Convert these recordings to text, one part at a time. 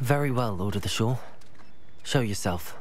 Very well, Lord of the Shore. Show yourself.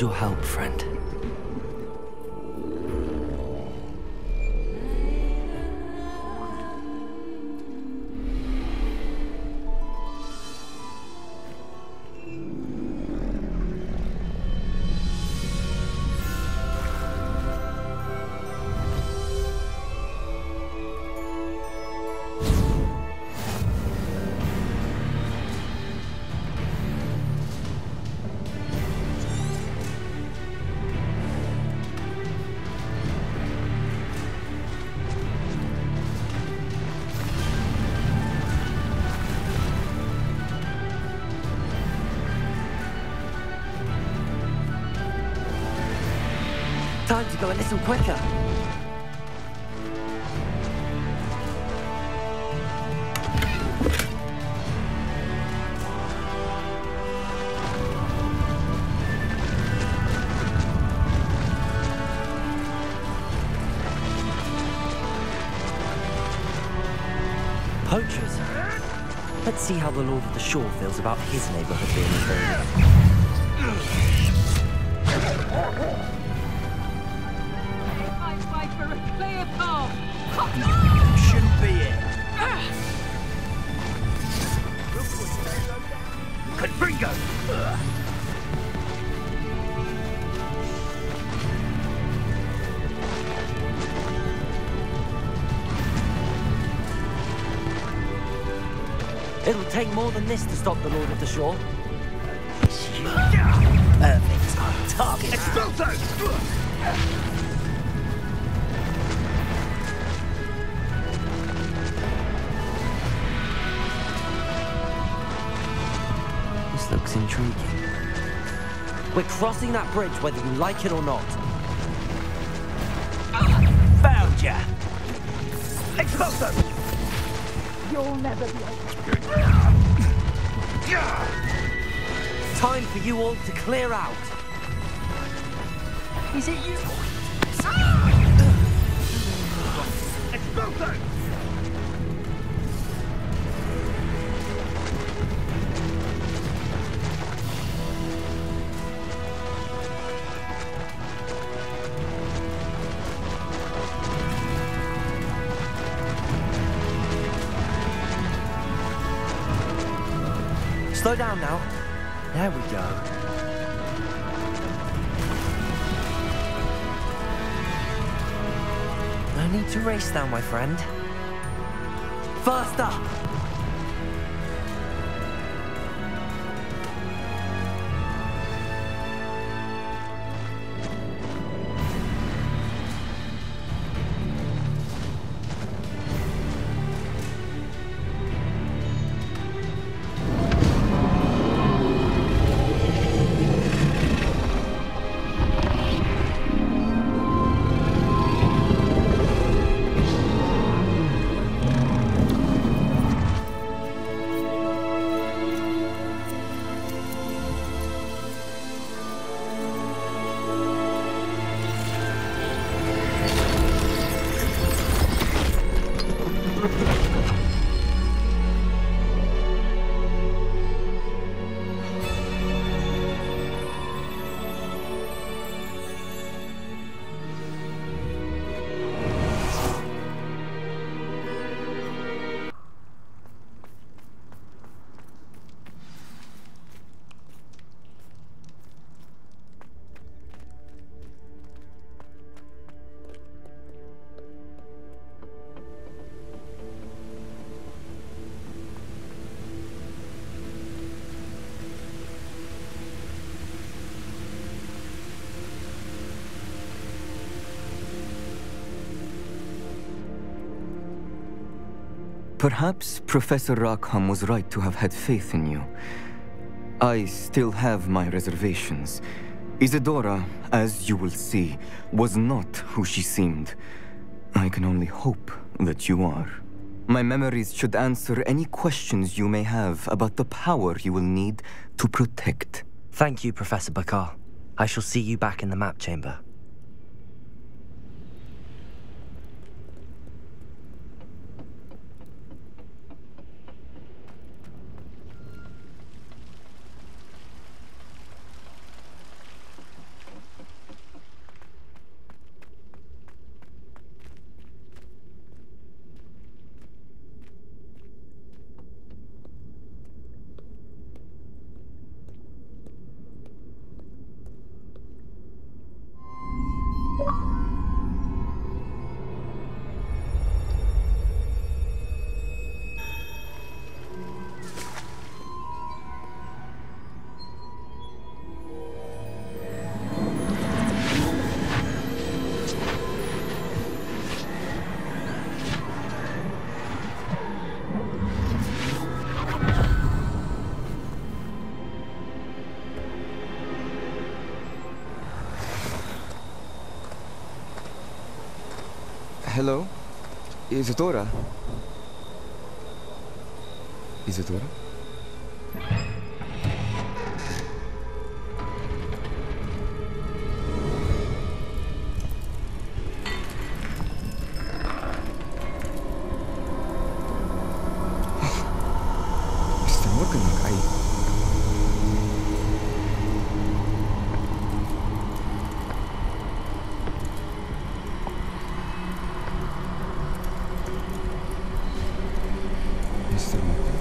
need your help, friend. Time to go a little quicker. Poachers. Let's see how the Lord of the Shore feels about his neighborhood being invaded. For a clear path. Shouldn't be it. Confringo! It'll take more than this to stop the Lord of the Shore. Perfect. Target. Expulso! This looks intriguing. We're crossing that bridge whether you like it or not. Found ya! Expulso! You'll never be able Time for you all to clear out. Is it you? Expulso! Slow down now. There we go. No need to race now, my friend. Faster! Perhaps Professor Rackham was right to have had faith in you. I still have my reservations. Isadora, as you will see, was not who she seemed. I can only hope that you are. My memories should answer any questions you may have about the power you will need to protect. Thank you, Professor Bakar. I shall see you back in the map chamber. Hello? Isadora? Isadora? Mr. Morganlock, Mr. Morgan.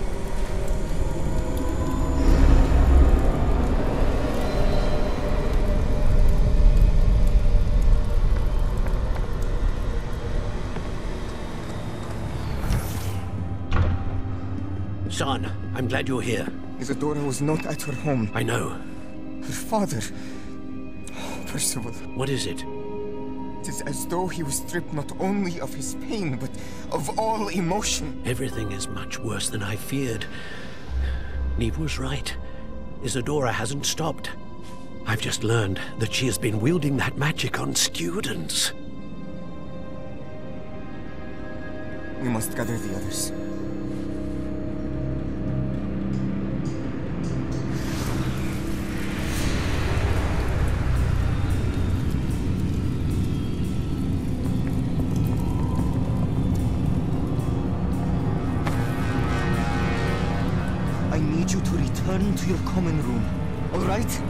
Son, I'm glad you're here. Isadora was not at her home. I know. Her father... Percival. What is it? It is as though he was stripped not only of his pain, but of all emotion. Everything is much worse than I feared. Neve was right. Isadora hasn't stopped. I've just learned that she has been wielding that magic on students. We must gather the others. I need you to return to your common room, all right?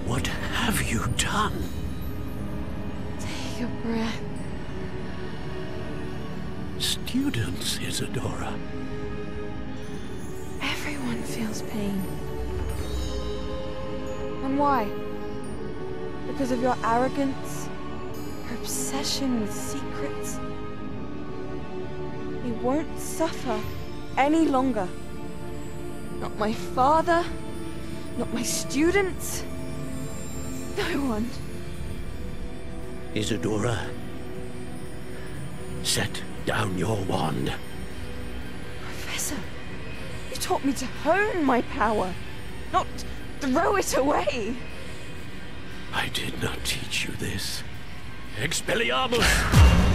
What have you done? Take a breath. Students, Isadora. Everyone feels pain. And why? Because of your arrogance? Your obsession with secrets? We won't suffer any longer. Not my father, not my students, no one. Isadora, set down your wand. Professor, you taught me to hone my power, not throw it away. I did not teach you this. Expelliarmus!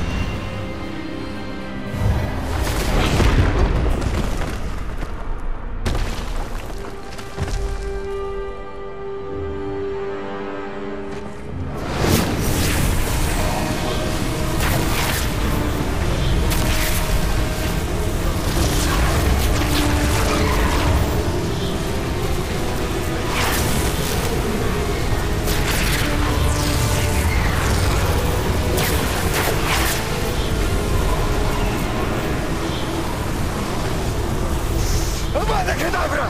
Avada Kedavra!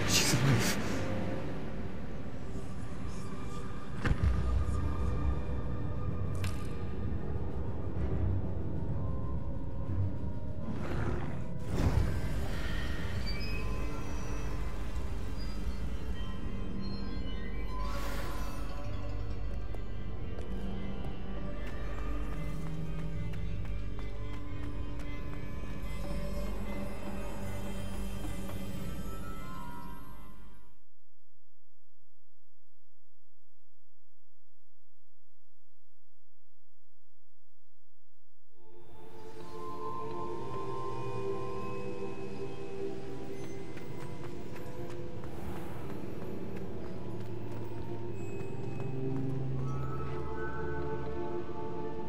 She's alive.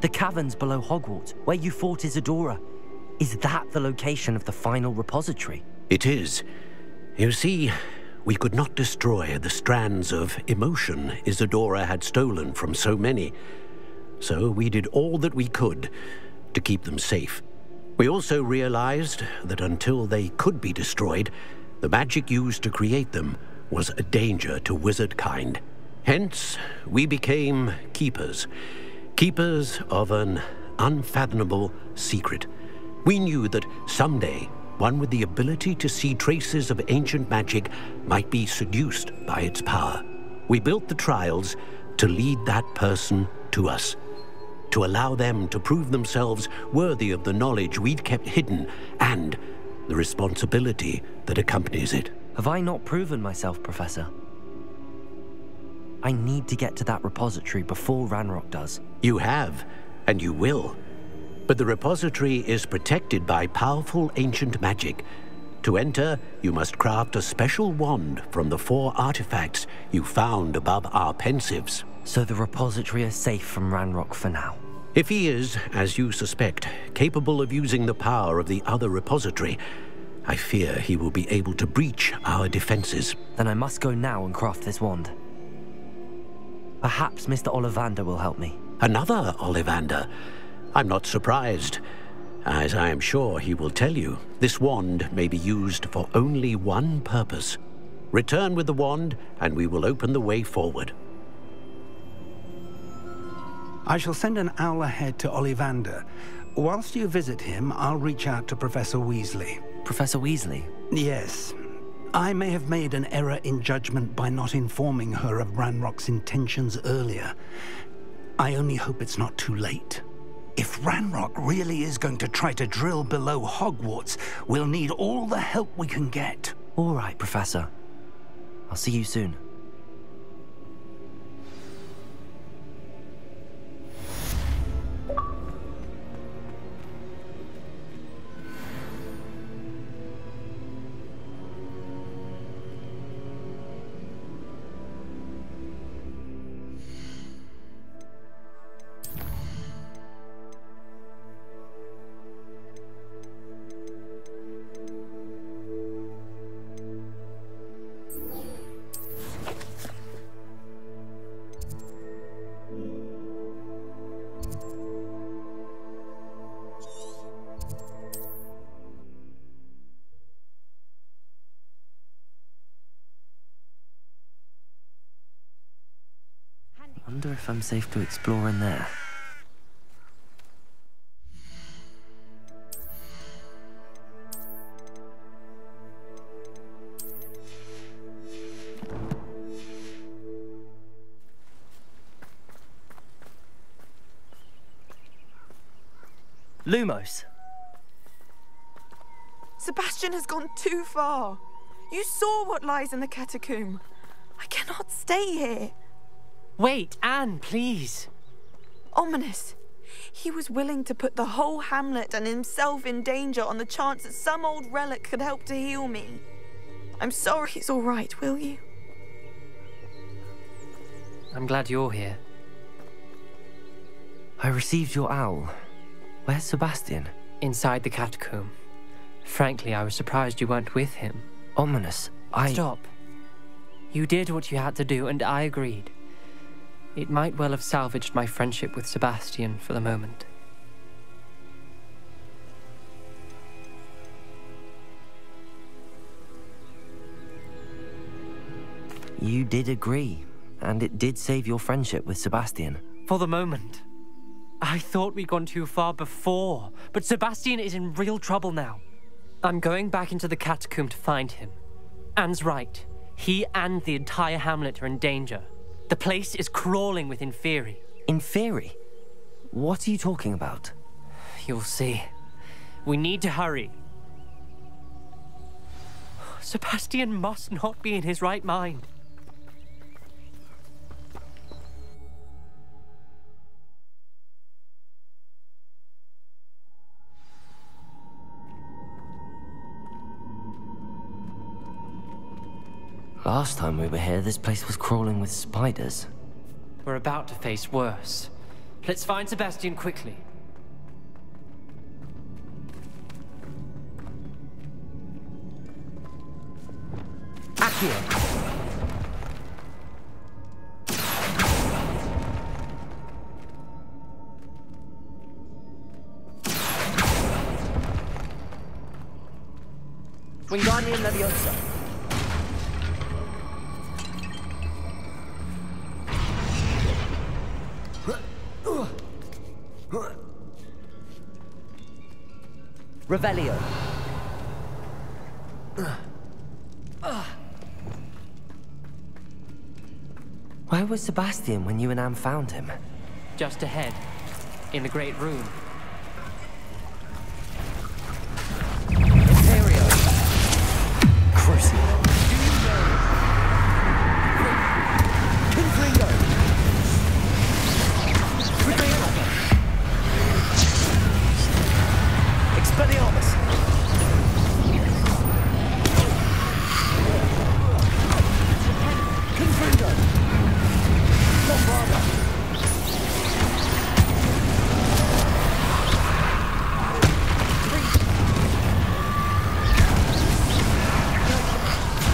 The caverns below Hogwarts, where you fought Isadora. Is that the location of the final repository? It is. You see, we could not destroy the strands of emotion Isadora had stolen from so many. So we did all that we could to keep them safe. We also realized that until they could be destroyed, the magic used to create them was a danger to wizard kind. Hence, we became keepers. Keepers of an unfathomable secret. We knew that someday, one with the ability to see traces of ancient magic might be seduced by its power. We built the trials to lead that person to us, to allow them to prove themselves worthy of the knowledge we'd kept hidden and the responsibility that accompanies it. Have I not proven myself, Professor? I need to get to that repository before Ranrock does. You have, and you will. But the repository is protected by powerful ancient magic. To enter, you must craft a special wand from the 4 artifacts you found above our pensives. So the repository is safe from Ranrock for now. If he is, as you suspect, capable of using the power of the other repository, I fear he will be able to breach our defenses. Then I must go now and craft this wand. Perhaps Mr. Ollivander will help me. Another Ollivander? I'm not surprised. As I am sure he will tell you, this wand may be used for only one purpose. Return with the wand, and we will open the way forward. I shall send an owl ahead to Ollivander. Whilst you visit him, I'll reach out to Professor Weasley. Professor Weasley? Yes. I may have made an error in judgment by not informing her of Ranrock's intentions earlier. I only hope it's not too late. If Ranrock really is going to try to drill below Hogwarts, we'll need all the help we can get. All right, Professor. I'll see you soon. I wonder if I'm safe to explore in there. Lumos! Sebastian has gone too far. You saw what lies in the catacomb. I cannot stay here. Wait, Anne, please. Ominous. He was willing to put the whole hamlet and himself in danger on the chance that some old relic could help to heal me. I'm sorry he's all right, will you? I'm glad you're here. I received your owl. Where's Sebastian? Inside the catacomb. Frankly, I was surprised you weren't with him. Ominous, Stop. You did what you had to do, and I agreed. It might well have salvaged my friendship with Sebastian for the moment. You did agree, and it did save your friendship with Sebastian. For the moment. I thought we'd gone too far before, but Sebastian is in real trouble now. I'm going back into the catacomb to find him. Anne's right. He and the entire hamlet are in danger. The place is crawling with Inferi. Inferi? What are you talking about? You'll see. We need to hurry. Sebastian must not be in his right mind. Last time we were here, this place was crawling with spiders. We're about to face worse. Let's find Sebastian quickly. Accio! Wingardium Leviosa. Revelio. Where was Sebastian when you and Anne found him? Just ahead, in the Great Room. Imperio. Crucio. Confringo. Expelliarmus. Confringo. Bombarda.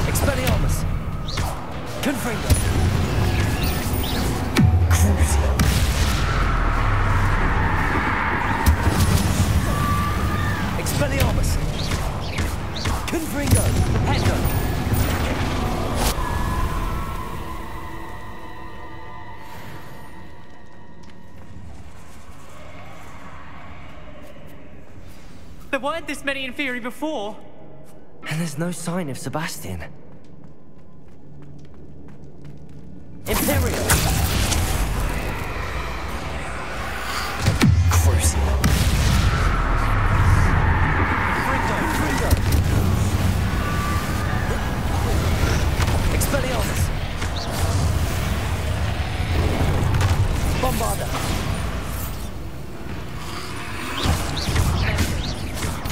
Expelliarmus. Confringo. Crucio. Expelliarmus. Confringo. Hedo. There weren't this many Inferi before. And there's no sign of Sebastian. Imperio. Crucio. Confringo. Expelliarmus. Bombarda.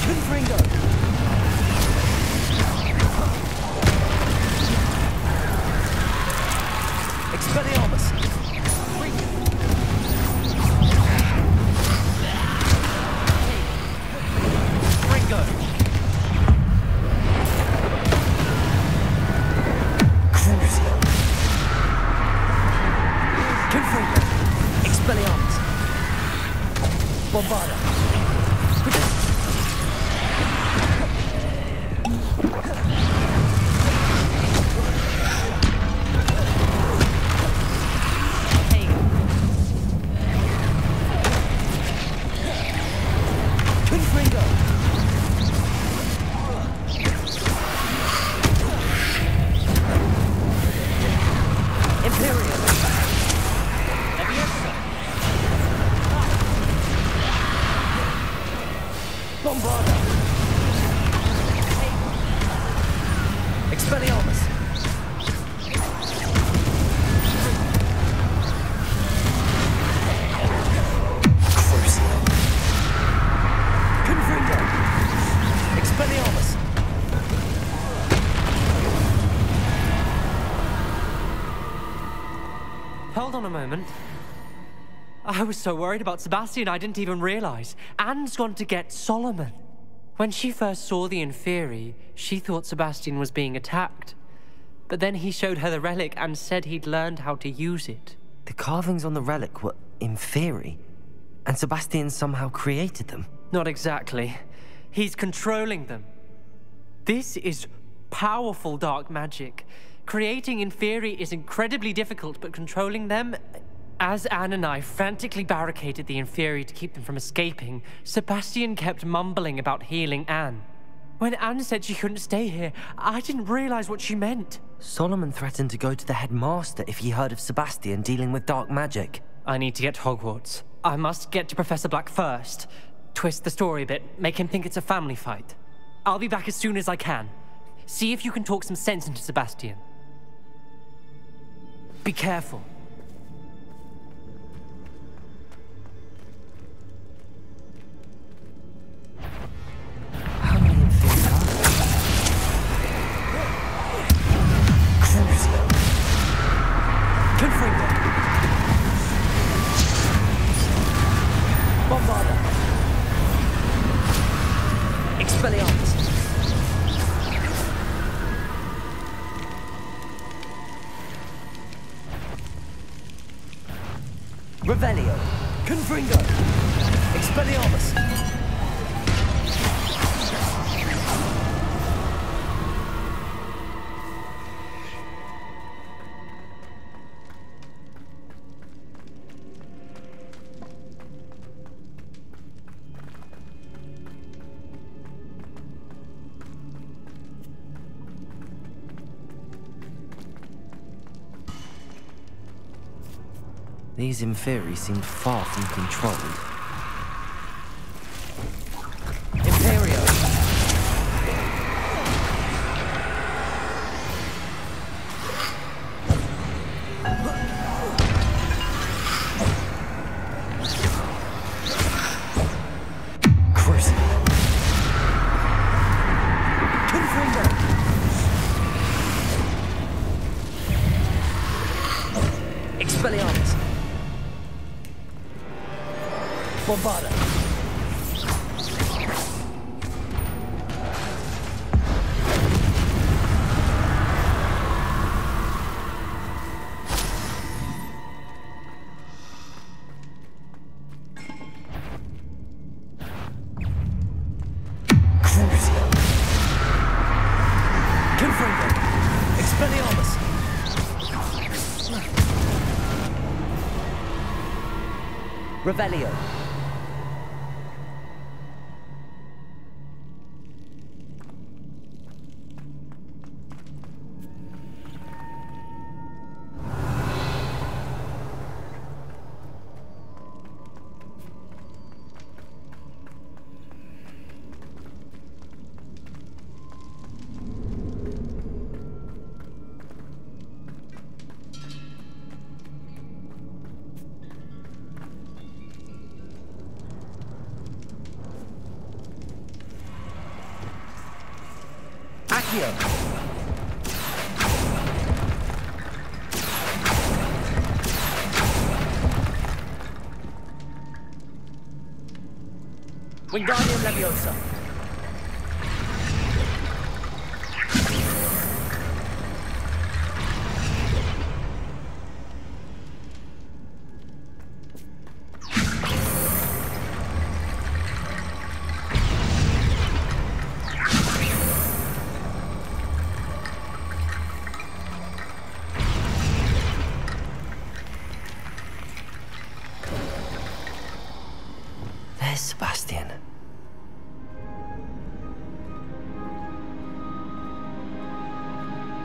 Confringo. Expelliarmus. Ringo. Crucio. Confringo. Expelliarmus. Bombarda. Confringo. Imperial. Leviosa. Bombarda. Expelliarmus. Crucio. Confringo. Expelliarmus. Hold on a moment. I was so worried about Sebastian I didn't even realize. Anne's gone to get Solomon. When she first saw the Inferi, she thought Sebastian was being attacked. But then he showed her the relic and said he'd learned how to use it. The carvings on the relic were Inferi, and Sebastian somehow created them. Not exactly. He's controlling them. This is powerful dark magic. Creating Inferi is incredibly difficult, but controlling them... As Anne and I frantically barricaded the Inferi to keep them from escaping, Sebastian kept mumbling about healing Anne. When Anne said she couldn't stay here, I didn't realize what she meant. Solomon threatened to go to the headmaster if he heard of Sebastian dealing with dark magic. I need to get to Hogwarts. I must get to Professor Black first. Twist the story a bit, make him think it's a family fight. I'll be back as soon as I can. See if you can talk some sense into Sebastian. Be careful. How many Inferi are there? Crucio. Confringo. Bombarda. Expelliarmus. Revelio. Confringo. Expelliarmus. These Inferi seemed far from controlled. Imperio! Expelliarmus! Bombarda! Confringo! Expelliarmus! Revelio. Accio. Wingardium Leviosa. There's Sebastian.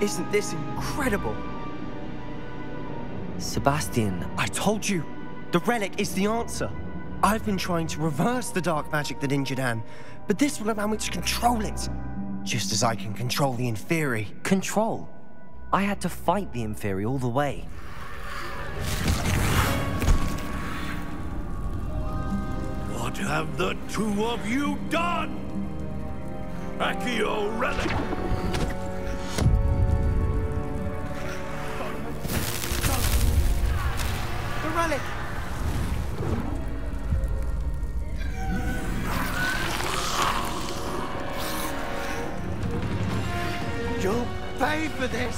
Isn't this incredible? Sebastian, I told you, the relic is the answer. I've been trying to reverse the dark magic that injured Anne, but this will allow me to control it. Just as I can control the Inferi. Control? I had to fight the Inferi all the way. What have the two of you done? Accio relic! The relic! You'll pay for this!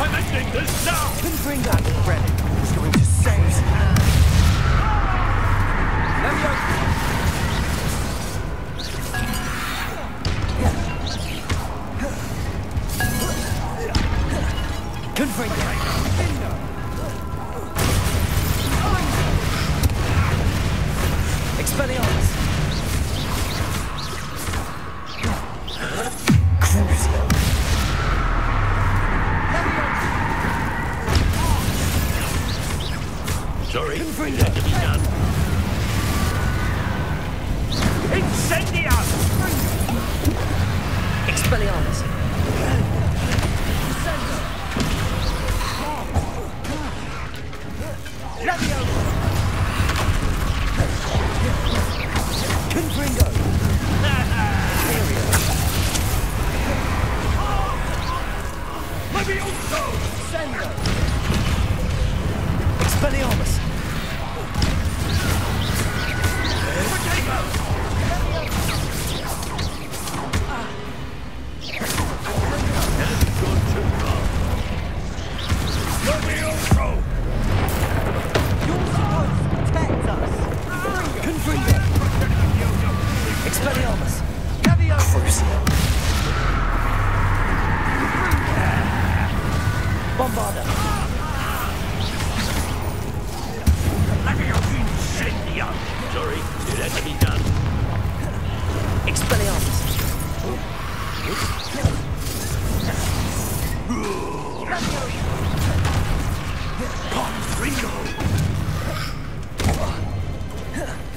I'm ending this now! Couldn't bring that relic. It's going to save Anne. Expelliarmus! Sorry, it had to be done. Incendium! Expelliarmus! Confringo! Levioso! Sendo! Expelliarmus! Expelliarmus! Crucio! Bombarda! Incendium! Sorry, Let it be done. Expelliarmus. Confringo!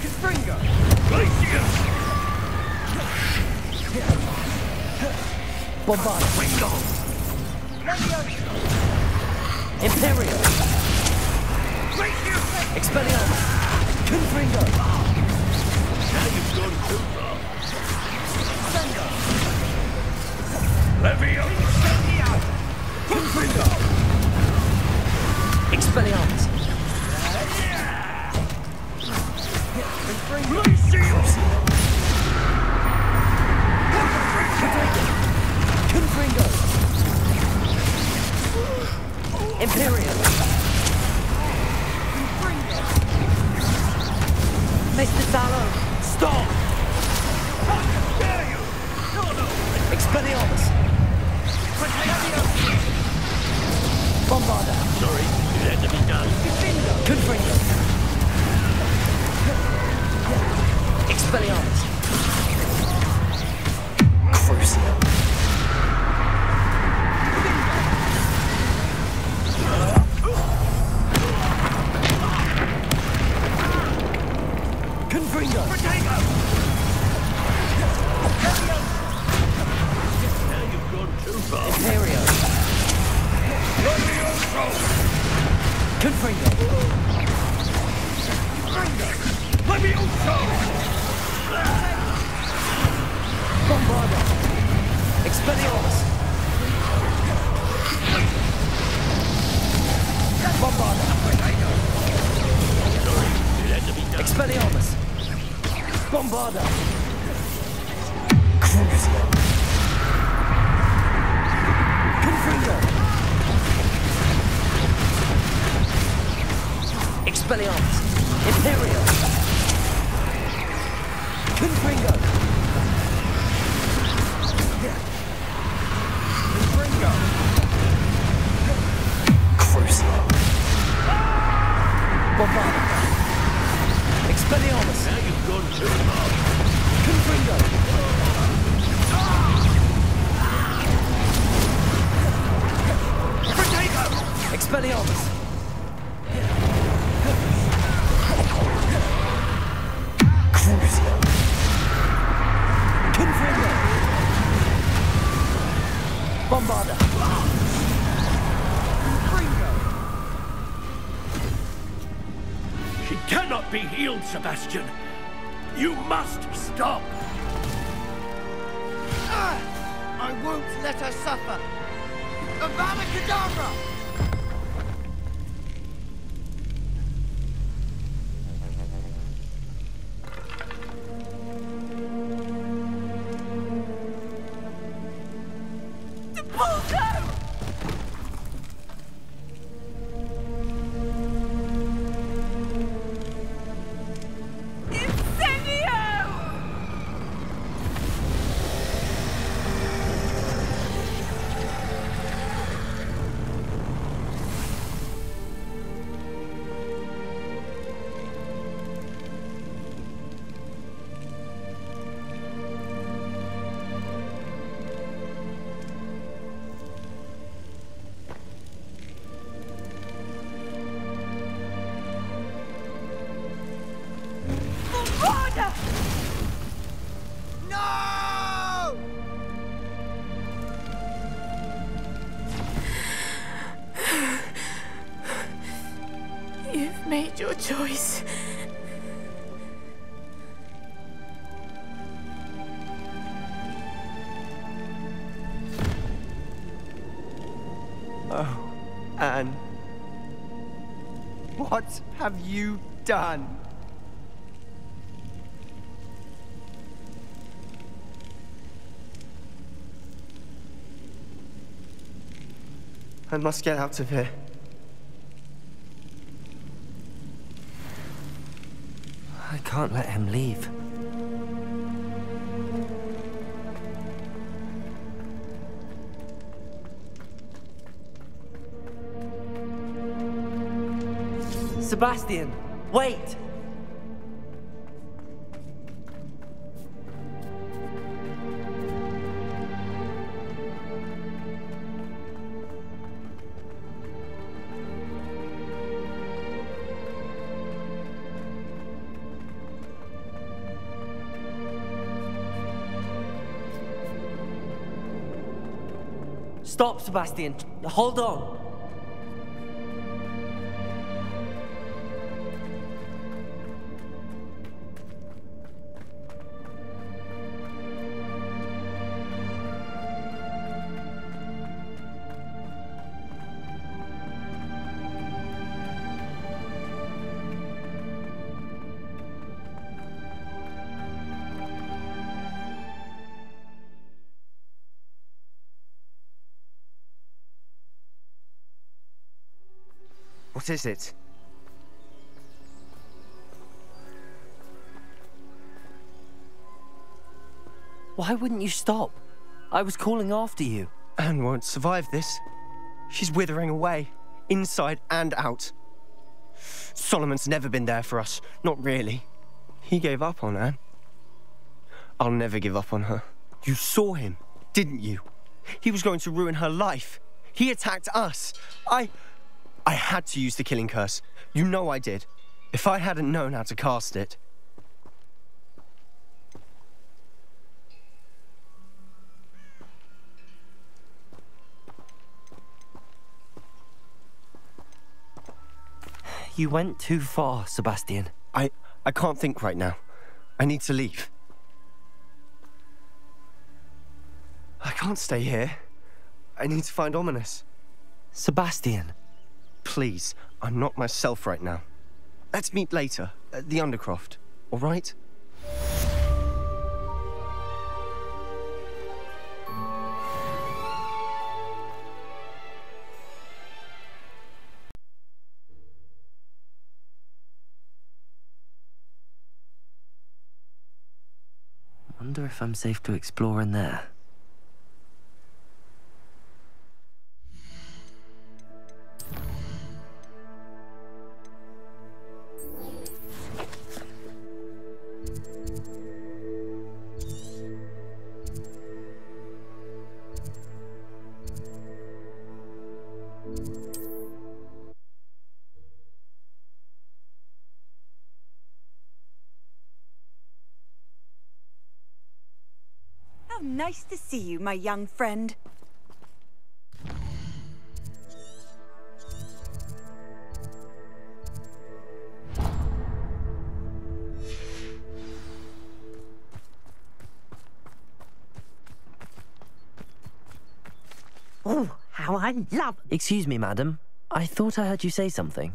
Confringo! Glacius! Bombard. Ringo! Imperial. Glacius! Expelliarmus. Confringo. Now you've gone too far. Leviosa! Confringo! Expelliarmus. Glacius! Confringo. Imperial. Mr. Tallow. Stop! How dare you! No! Expelliarmus. Bombarda. Sorry, it had to be done. Confringo. Expelliarmus. Crucio. Confringo. Now you've gone too far. Imperial. Confringo. Leviosa! Bombarda. Expelliarmus. Bombarda. Sorry, it had to be done. Expelliarmus. Bombarda. Crucio. Confringo. Expelliarmus. Imperial. Confringo. Crucio. Bombarda. Expelliarmus. Now you've gone too far. Confringo. Expelliarmus. Crucio. Confringo. Bombarda. She cannot be healed, Sebastian. You must stop. I won't let her suffer! Avada Kedavra! You've made your choice. Oh, Anne. What have you done? I must get out of here. I can't let him leave. Sebastian, wait! Stop, Sebastian. Hold on. What is it? Why wouldn't you stop? I was calling after you. Anne won't survive this. She's withering away, inside and out. Solomon's never been there for us, not really. He gave up on Anne. I'll never give up on her. You saw him, didn't you? He was going to ruin her life. He attacked us. I had to use the killing curse. You know I did. If I hadn't known how to cast it... You went too far, Sebastian. I can't think right now. I need to leave. I can't stay here. I need to find Ominous. Sebastian. Please, I'm not myself right now. Let's meet later, at the Undercroft, all right? Wonder if I'm safe to explore in there. How nice to see you, my young friend. Oh, how I love... Excuse me, madam. I thought I heard you say something.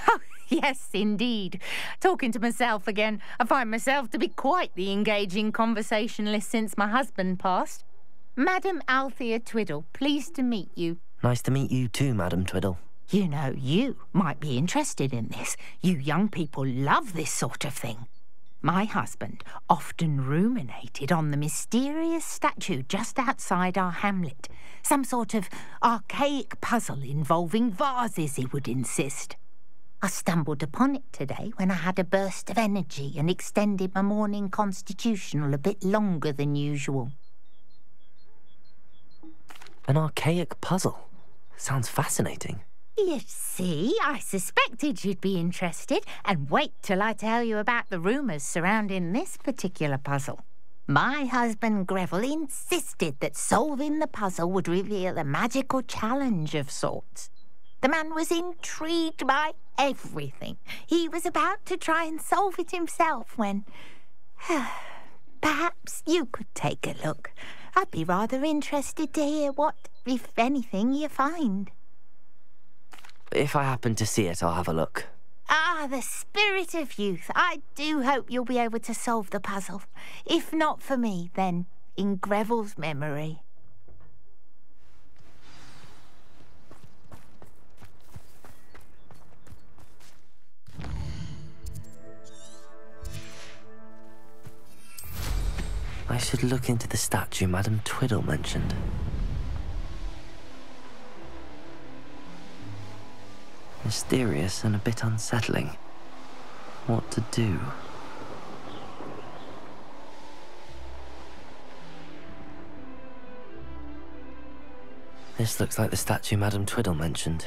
Oh, yes, indeed. Talking to myself again. I find myself to be quite the engaging conversationalist since my husband passed. Madam Althea Twiddle, pleased to meet you. Nice to meet you too, Madam Twiddle. You know, you might be interested in this. You young people love this sort of thing. My husband often ruminated on the mysterious statue just outside our hamlet. Some sort of archaic puzzle involving vases, he would insist. I stumbled upon it today when I had a burst of energy and extended my morning constitutional a bit longer than usual. An archaic puzzle? Sounds fascinating. You see, I suspected you'd be interested, and wait till I tell you about the rumours surrounding this particular puzzle. My husband Greville insisted that solving the puzzle would reveal a magical challenge of sorts. The man was intrigued by everything. He was about to try and solve it himself when... Perhaps you could take a look. I'd be rather interested to hear what, if anything, you find. If I happen to see it, I'll have a look. Ah, the spirit of youth. I do hope you'll be able to solve the puzzle. If not for me, then in Greville's memory. I should look into the statue Madam Twiddle mentioned. Mysterious and a bit unsettling. What to do? This looks like the statue Madam Twiddle mentioned.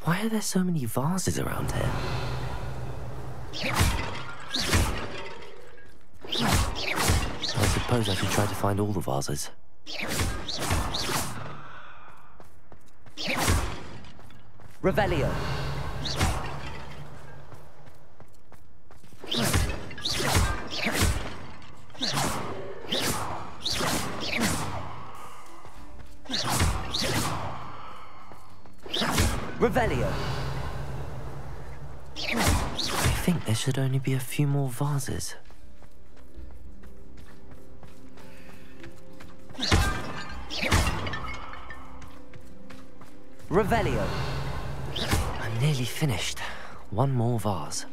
Why are there so many vases around here? suppose I could try to find all the vases. Revelio. Revelio. I think there should only be a few more vases. Revelio. I'm nearly finished. One more vase.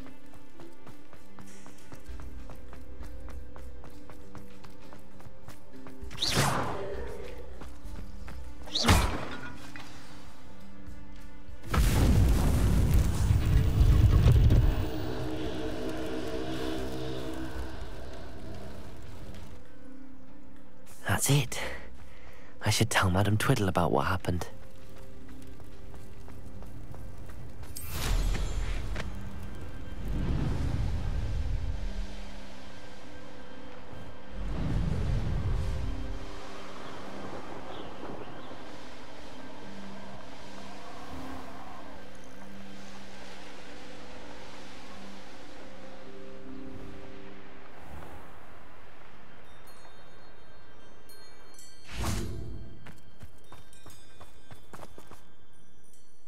That's it. I should tell Madame Twiddle about what happened.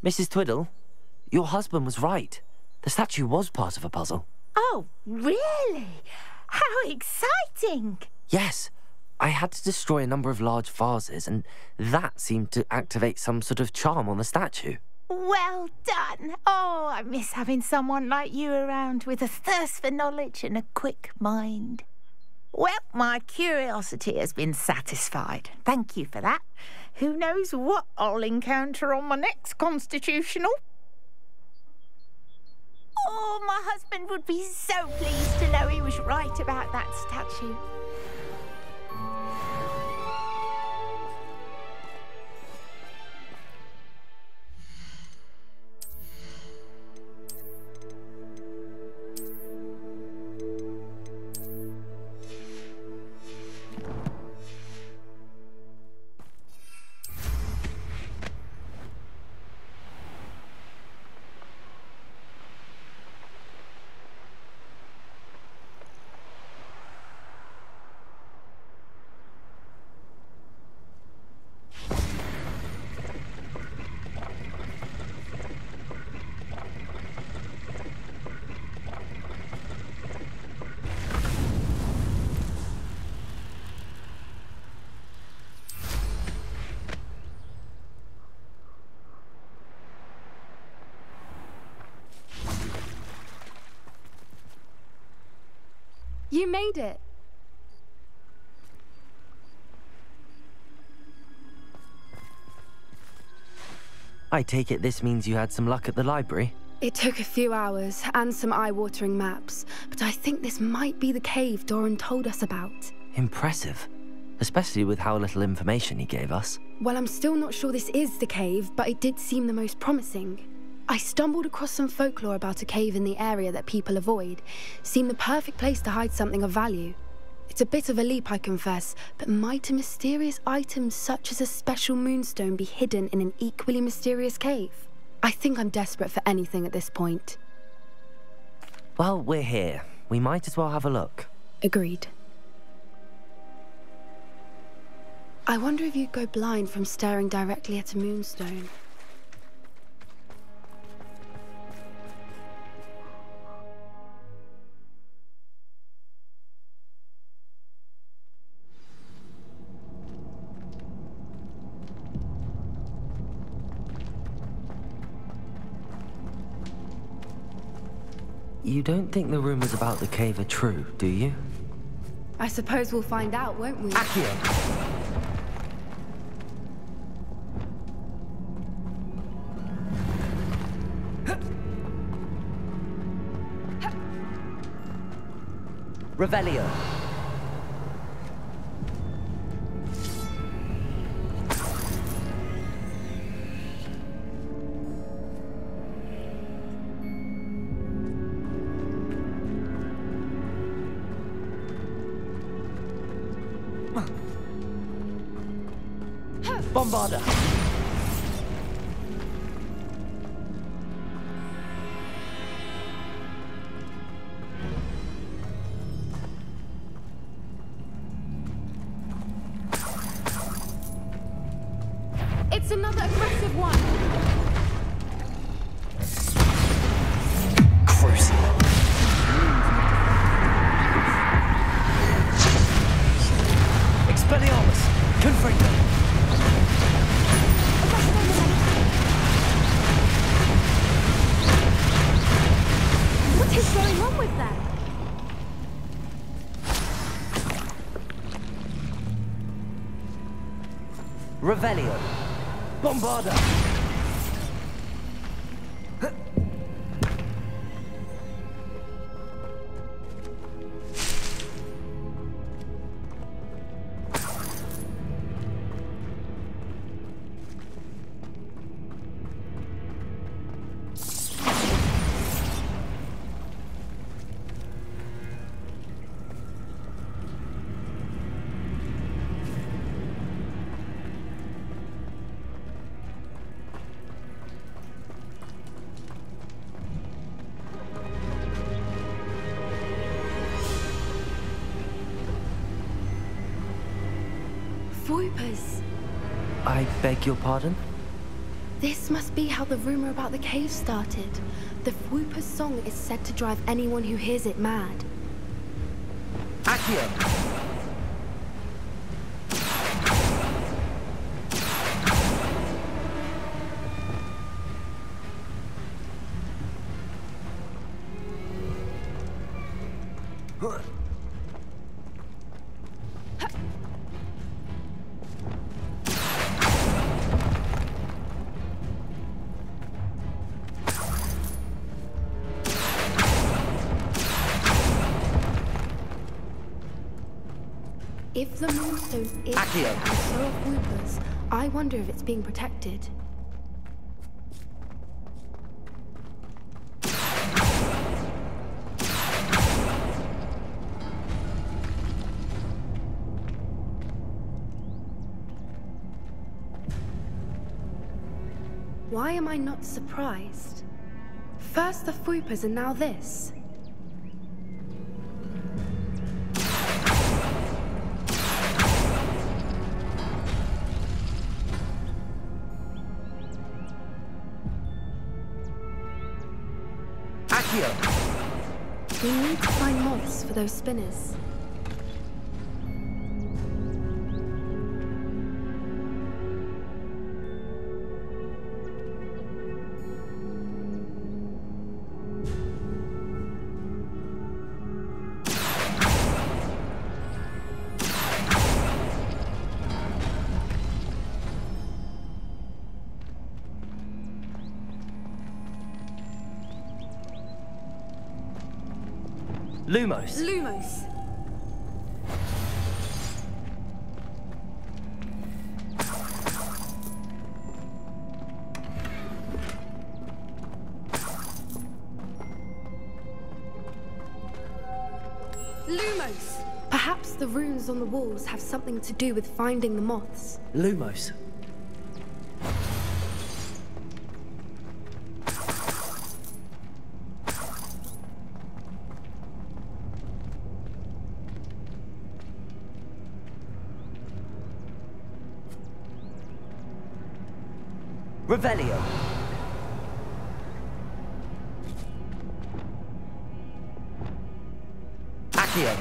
Mrs. Twiddle, your husband was right. The statue was part of a puzzle. Oh, really? How exciting! Yes, I had to destroy a number of large vases, and that seemed to activate some sort of charm on the statue. Well done. Oh, I miss having someone like you around with a thirst for knowledge and a quick mind. Well, my curiosity has been satisfied. Thank you for that. Who knows what I'll encounter on my next constitutional? Oh, my husband would be so pleased to know he was right about that statue. You made it. I take it this means you had some luck at the library? It took a few hours and some eye-watering maps, but I think this might be the cave Doran told us about. Impressive, especially with how little information he gave us. Well, I'm still not sure this is the cave, but it did seem the most promising. I stumbled across some folklore about a cave in the area that people avoid. Seemed the perfect place to hide something of value. It's a bit of a leap, I confess, but might a mysterious item such as a special moonstone be hidden in an equally mysterious cave? I think I'm desperate for anything at this point. Well, we're here. We might as well have a look. Agreed. I wonder if you'd go blind from staring directly at a moonstone. You don't think the rumors about the cave are true, do you? I suppose we'll find out, won't we? Accio! Revelio. Bombarder! It's another aggressive one! Crucible! Expelliarmus! Confringo! What is going on with them? Revelio! Bombarder! Voipers. I beg your pardon? This must be how the rumor about the cave started. The Voiper's song is said to drive anyone who hears it mad. Accio! If the Moonstone is Accio. and so are Voipers, I wonder if it's being protected. Why am I not surprised? First the Voipers and now this. We need to find moths for those spinners. Lumos! Lumos! Lumos! Perhaps the runes on the walls have something to do with finding the moths. Lumos. Revelio. Accio.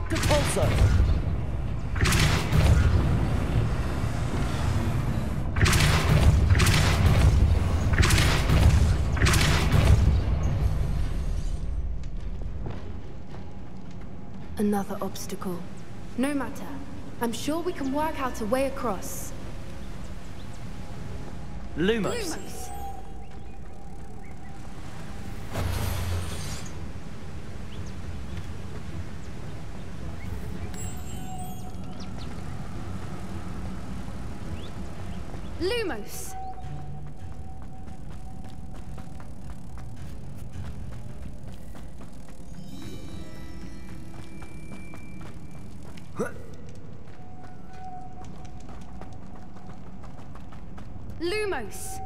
Depulso. Another obstacle. No matter. I'm sure we can work out a way across. Lumos. Lumos! Lumos!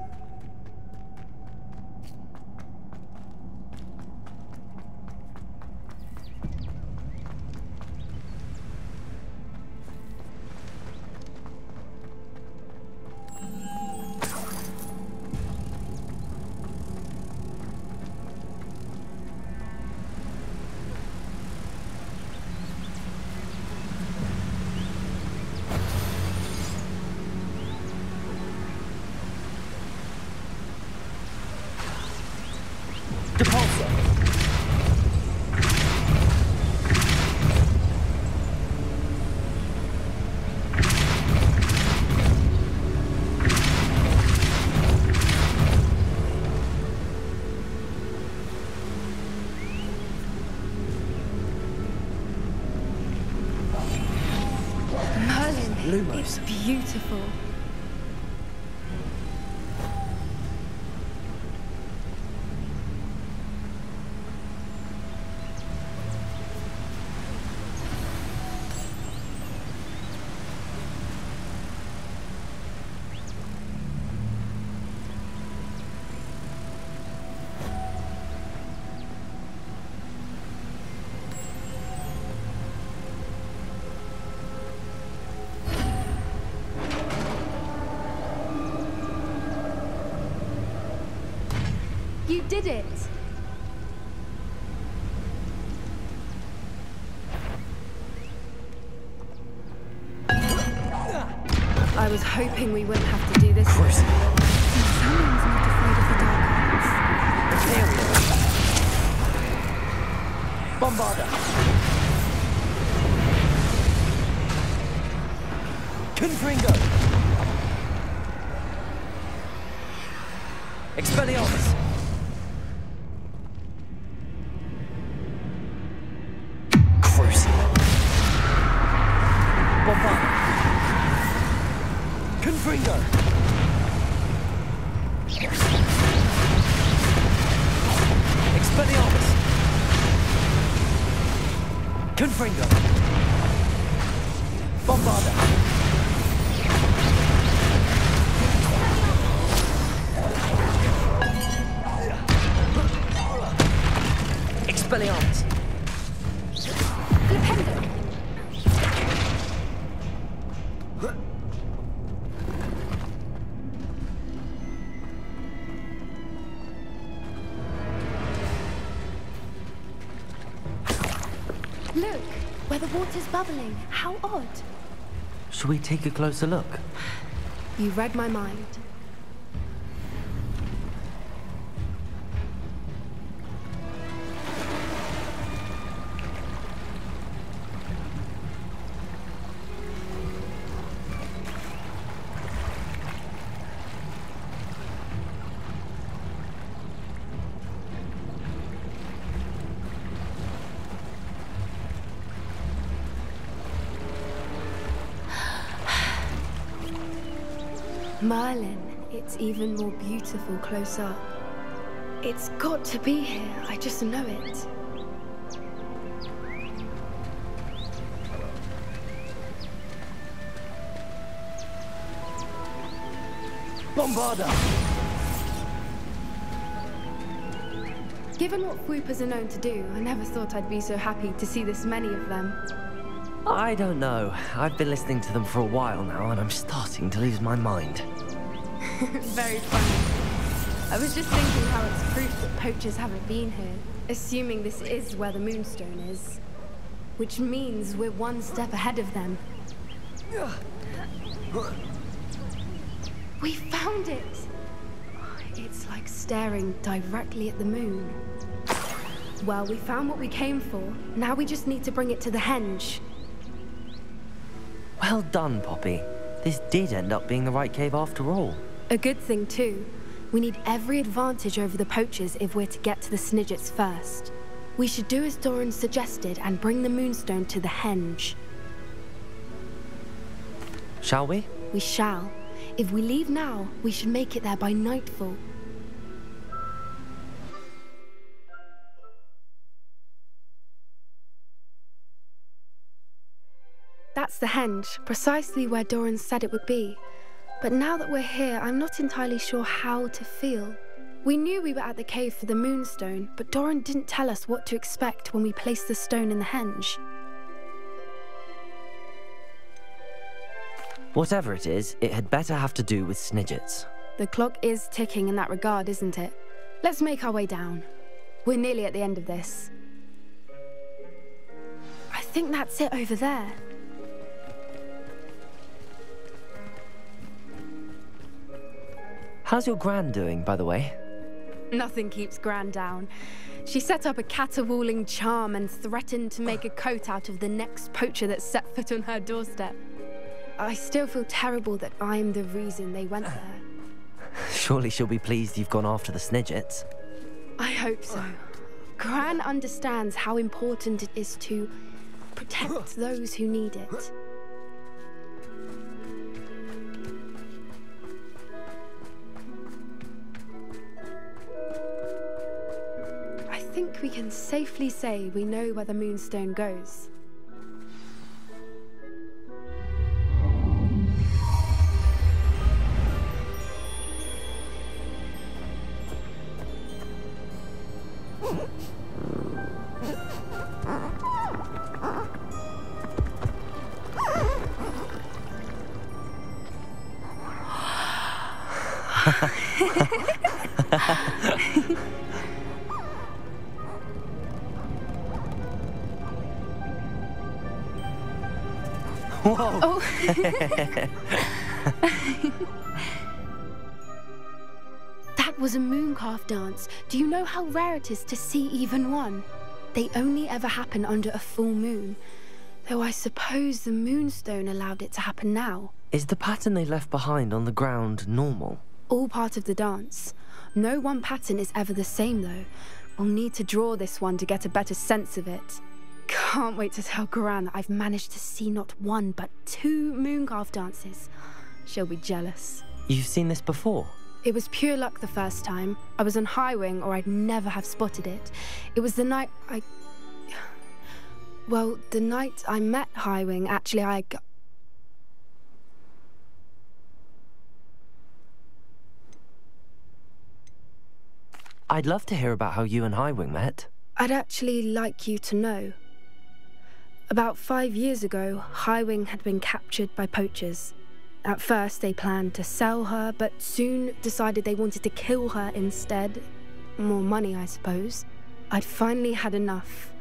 Lumos. It's beautiful. You did it! I was hoping we wouldn't have to do this. Someone's not afraid of the dark arts. Bombarda! Confringo! Expelliarmus! Crucible! Bombarda! Confringo! Expelliarmus! Confringo! Bombarda! Expelliarmus! Flipendo! Look, where the water's bubbling. How odd. Shall we take a closer look? You read my mind. Merlin, it's even more beautiful close up. It's got to be here, I just know it. Bombarda! Given what Whoopers are known to do, I never thought I'd be so happy to see this many of them. I don't know. I've been listening to them for a while now, and I'm starting to lose my mind. Very funny. I was just thinking how it's proof that poachers haven't been here, assuming this is where the Moonstone is. Which means we're one step ahead of them. We found it! It's like staring directly at the moon. Well, we found what we came for. Now we just need to bring it to the henge. Well done, Poppy. This did end up being the right cave after all. A good thing, too. We need every advantage over the poachers if we're to get to the Snidgets first. We should do as Doran suggested and bring the Moonstone to the henge. Shall we? We shall. If we leave now, we should make it there by nightfall. That's the henge, precisely where Doran said it would be. But now that we're here, I'm not entirely sure how to feel. We knew we were at the cave for the moonstone, but Doran didn't tell us what to expect when we placed the stone in the henge. Whatever it is, it had better have to do with Snidgets. The clock is ticking in that regard, isn't it? Let's make our way down. We're nearly at the end of this. I think that's it over there. How's your Gran doing, by the way? Nothing keeps Gran down. She set up a caterwauling charm and threatened to make a coat out of the next poacher that set foot on her doorstep. I still feel terrible that I'm the reason they went there. Surely she'll be pleased you've gone after the Snidgets. I hope so. Gran understands how important it is to protect those who need it. I think we can safely say we know where the moonstone goes. Whoa! Oh. That was a mooncalf dance. Do you know how rare it is to see even one? They only ever happen under a full moon. Though I suppose the moonstone allowed it to happen now. Is the pattern they left behind on the ground normal? All part of the dance. No one pattern is ever the same, though. We'll need to draw this one to get a better sense of it. Can't wait to tell Gran that I've managed to see not one, but 2 mooncalf dances. She'll be jealous. You've seen this before? It was pure luck the first time. I was on Highwing, or I'd never have spotted it. It was the night Well, the night I met Highwing, actually, I'd love to hear about how you and Highwing met. I'd actually like you to know. About 5 years ago, Highwing had been captured by poachers. At first, they planned to sell her, but soon decided they wanted to kill her instead. More money, I suppose. I'd finally had enough.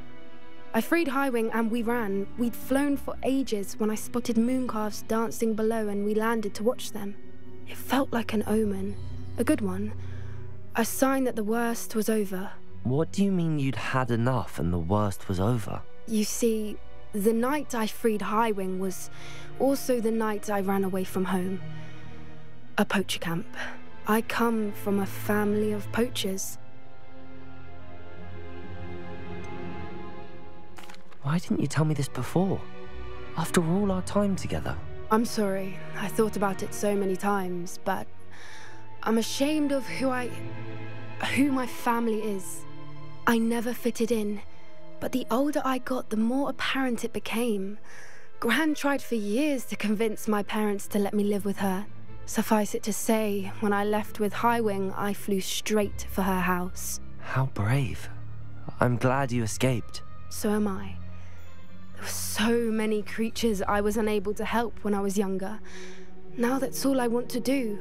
I freed Highwing and we ran. We'd flown for ages when I spotted mooncalves dancing below and we landed to watch them. It felt like an omen. A good one. A sign that the worst was over. What do you mean you'd had enough and the worst was over? You see, the night I freed Highwing was also the night I ran away from home. A poacher camp. I come from a family of poachers. Why didn't you tell me this before? After all our time together. I'm sorry. I thought about it so many times, but I'm ashamed of who my family is. I never fitted in, but the older I got, the more apparent it became. Gran tried for years to convince my parents to let me live with her. Suffice it to say, when I left with Highwing, I flew straight for her house. How brave. I'm glad you escaped. So am I. There were so many creatures I was unable to help when I was younger. Now that's all I want to do.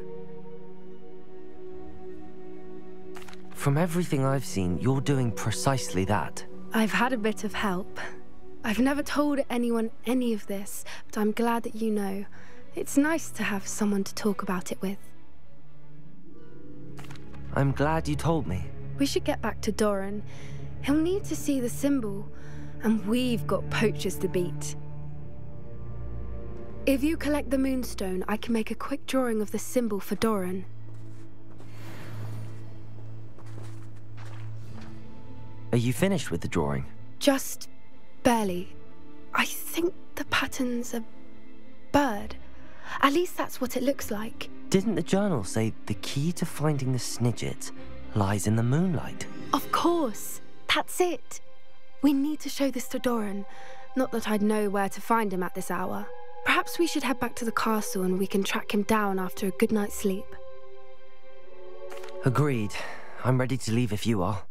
From everything I've seen, you're doing precisely that. I've had a bit of help. I've never told anyone any of this, but I'm glad that you know. It's nice to have someone to talk about it with. I'm glad you told me. We should get back to Doran. He'll need to see the symbol, and we've got poachers to beat. If you collect the moonstone, I can make a quick drawing of the symbol for Doran. Are you finished with the drawing? Just barely. I think the pattern's a bird. At least that's what it looks like. Didn't the journal say the key to finding the Snidget lies in the moonlight? Of course. That's it. We need to show this to Doran. Not that I'd know where to find him at this hour. Perhaps we should head back to the castle and we can track him down after a good night's sleep. Agreed. I'm ready to leave if you are.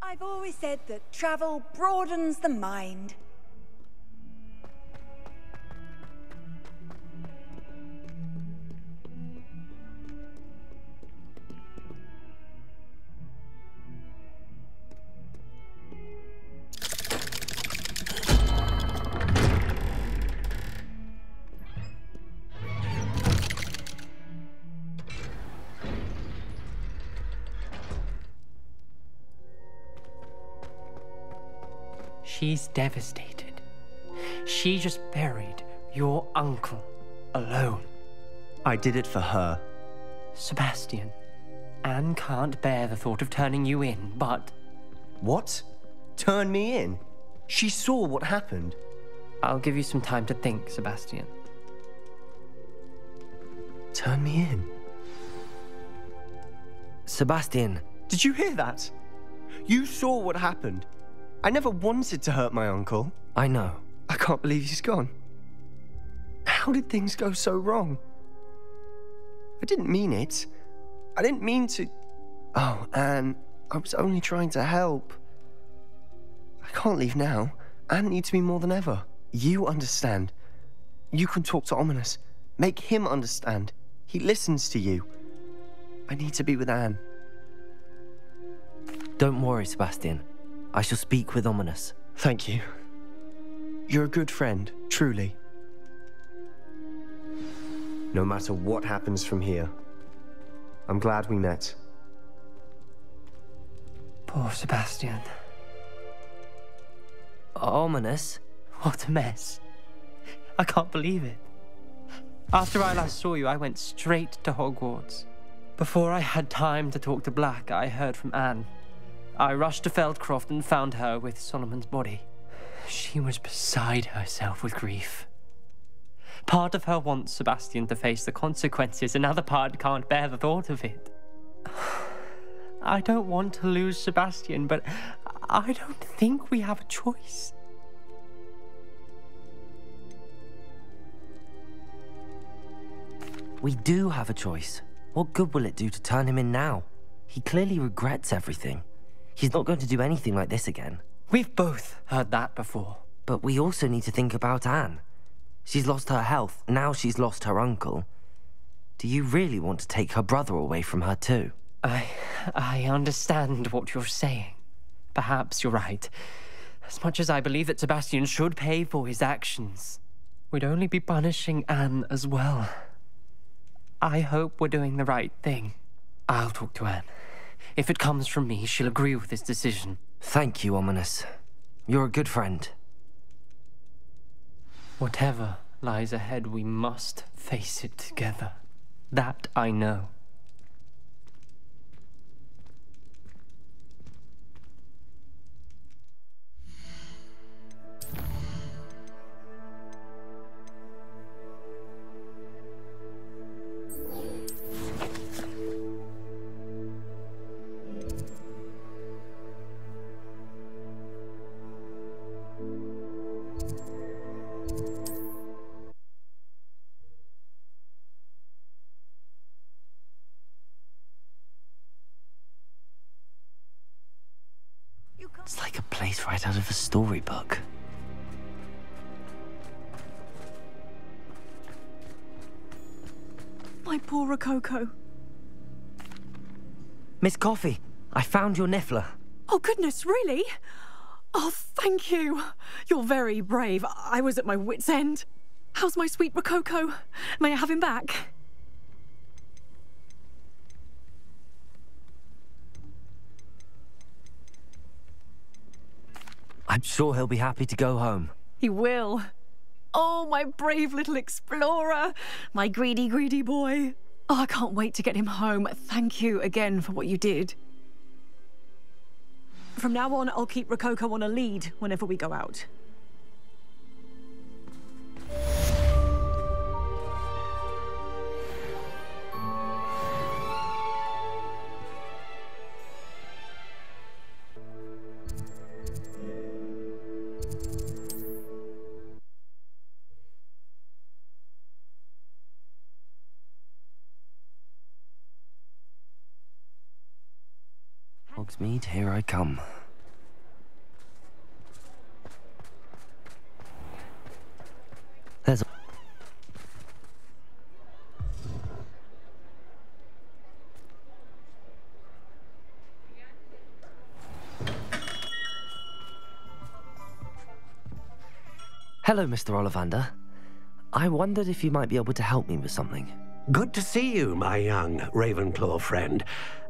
I've always said that travel broadens the mind. She's devastated. She just buried your uncle alone. I did it for her. Sebastian, Anne can't bear the thought of turning you in, but... What? Turn me in? She saw what happened. I'll give you some time to think, Sebastian. Turn me in? Sebastian. Did you hear that? You saw what happened. I never wanted to hurt my uncle. I know. I can't believe he's gone. How did things go so wrong? I didn't mean it. I didn't mean to... Oh, Anne, I was only trying to help. I can't leave now. Anne needs me more than ever. You understand. You can talk to Ominous. Make him understand. He listens to you. I need to be with Anne. Don't worry, Sebastian. I shall speak with Ominous. Thank you. You're a good friend, truly. No matter what happens from here, I'm glad we met. Poor Sebastian. Ominous? What a mess. I can't believe it. After I last saw you, I went straight to Hogwarts. Before I had time to talk to Black, I heard from Anne. I rushed to Feldcroft and found her with Solomon's body. She was beside herself with grief. Part of her wants Sebastian to face the consequences, another part can't bear the thought of it. I don't want to lose Sebastian, but I don't think we have a choice. We do have a choice. What good will it do to turn him in now? He clearly regrets everything. He's not going to do anything like this again. We've both heard that before. But we also need to think about Anne. She's lost her health, now she's lost her uncle. Do you really want to take her brother away from her too? I understand what you're saying. Perhaps you're right. As much as I believe that Sebastian should pay for his actions, we'd only be punishing Anne as well. I hope we're doing the right thing. I'll talk to Anne. If it comes from me, she'll agree with this decision. Thank you, Ominous. You're a good friend. Whatever lies ahead, we must face it together. That I know. place right out of a storybook. My poor Rococo. Miss Coffee, I found your niffler. Oh, goodness, really? Oh, thank you. You're very brave. I was at my wit's end. How's my sweet Rococo? May I have him back? I'm sure he'll be happy to go home. He will. Oh, my brave little explorer. My greedy, greedy boy. Oh, I can't wait to get him home. Thank you again for what you did. From now on, I'll keep Rococo on a lead whenever we go out. Hogsmeade, here I come. There's a... Hello, Mr. Ollivander. I wondered if you might be able to help me with something. Good to see you, my young Ravenclaw friend.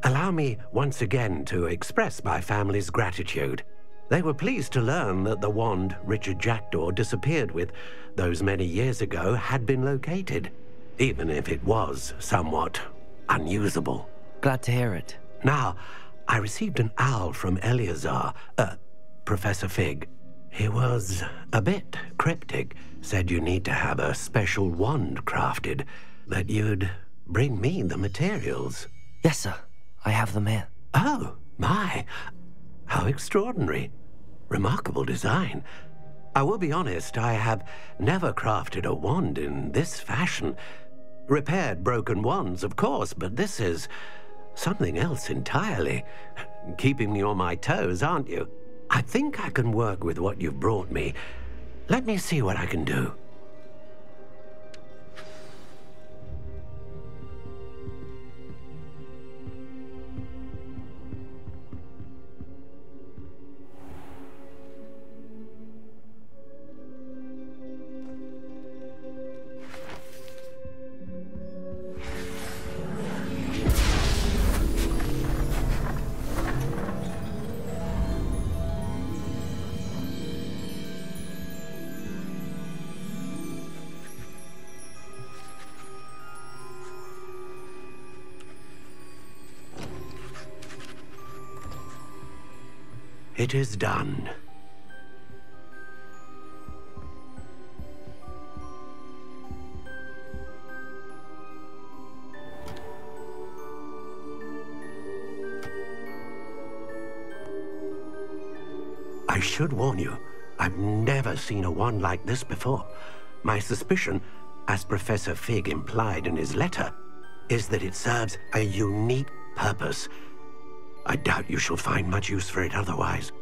Allow me once again to express my family's gratitude. They were pleased to learn that the wand Richard Jackdaw disappeared with those many years ago had been located, even if it was somewhat unusable. Glad to hear it. Now, I received an owl from Eleazar, Professor Fig. He was a bit cryptic, said you need to have a special wand crafted, that you'd bring me the materials. Yes, sir. I have them here. Oh, my. How extraordinary. Remarkable design. I will be honest, I have never crafted a wand in this fashion. Repaired broken wands, of course, but this is something else entirely. Keeping me on my toes, aren't you? I think I can work with what you've brought me. Let me see what I can do. It is done. I should warn you, I've never seen a wand like this before. My suspicion, as Professor Fig implied in his letter, is that it serves a unique purpose. I doubt you shall find much use for it otherwise.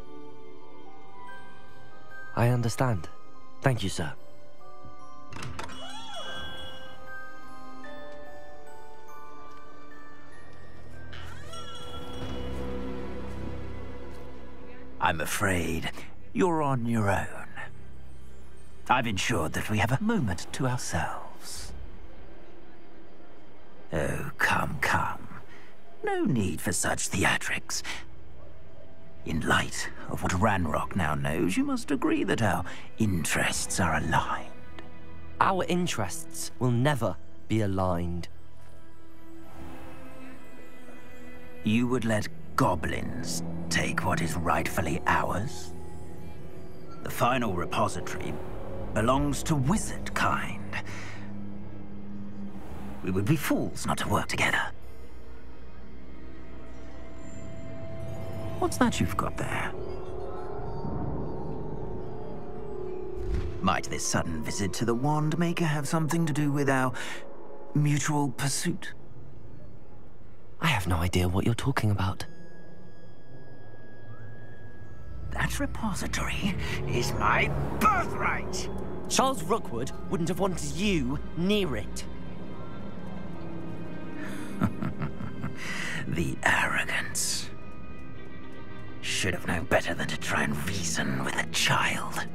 I understand. Thank you, sir. I'm afraid you're on your own. I've ensured that we have a moment to ourselves. Oh, come, come. No need for such theatrics. In light of what Ranrock now knows, you must agree that our interests are aligned. Our interests will never be aligned. You would let goblins take what is rightfully ours? The final repository belongs to wizard kind. We would be fools not to work together. What's that you've got there? Might this sudden visit to the Wand Maker have something to do with our mutual pursuit? I have no idea what you're talking about. That repository is my birthright! Charles Rookwood wouldn't have wanted you near it. The arrogance. Should have known better than to try and reason with a child.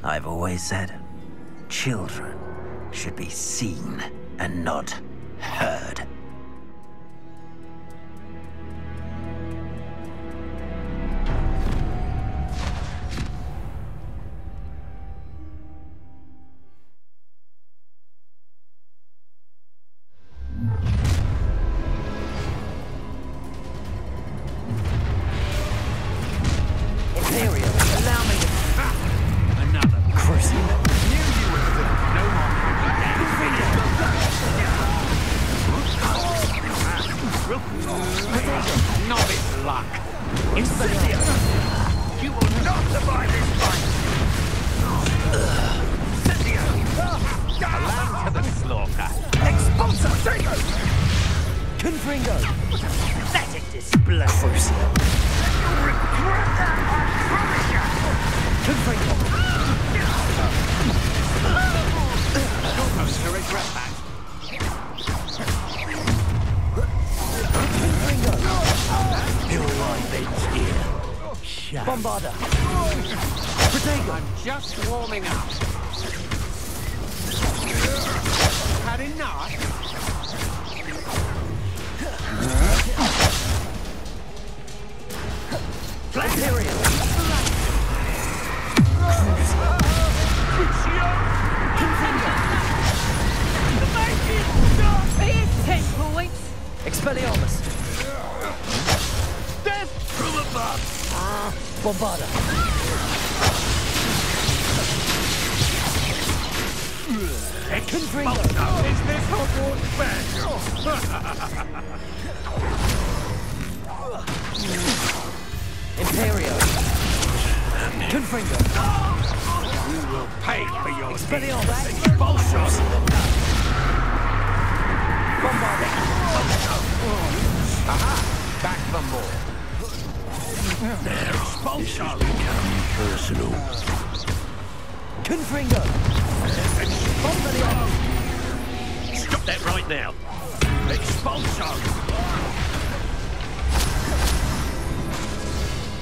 I've always said, children should be seen and not heard. I'm just warming up. Had enough? Imperial! Expelliarmus! Death from above! Bombarda! Confringo! Is this Hogwarts bed? Imperio! Confringo! You will pay for your Expelliarmus! Expulsion! Bombarda! Aha! Back for more. Expulsion! Personal. Confringo! Bombardier! Stop that right now! Expulsion!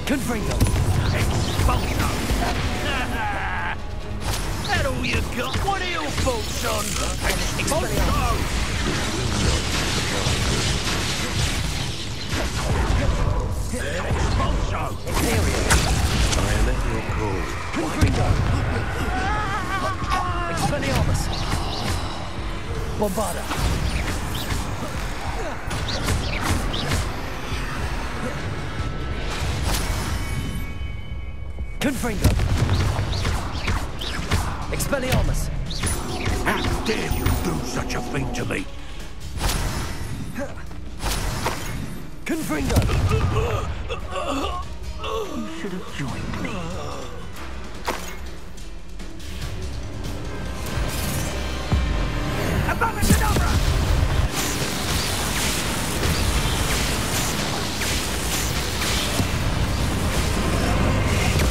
Confringo! Expulsion! That all you got? What are your faults, son? Expulsion! Expulsion! Imperial! I am at your call. Confringo! Expelliarmus! Bombarda! Confringo! Expelliarmus! How dare you do such a thing to me? Confringo! You should have joined me. Abracadabra!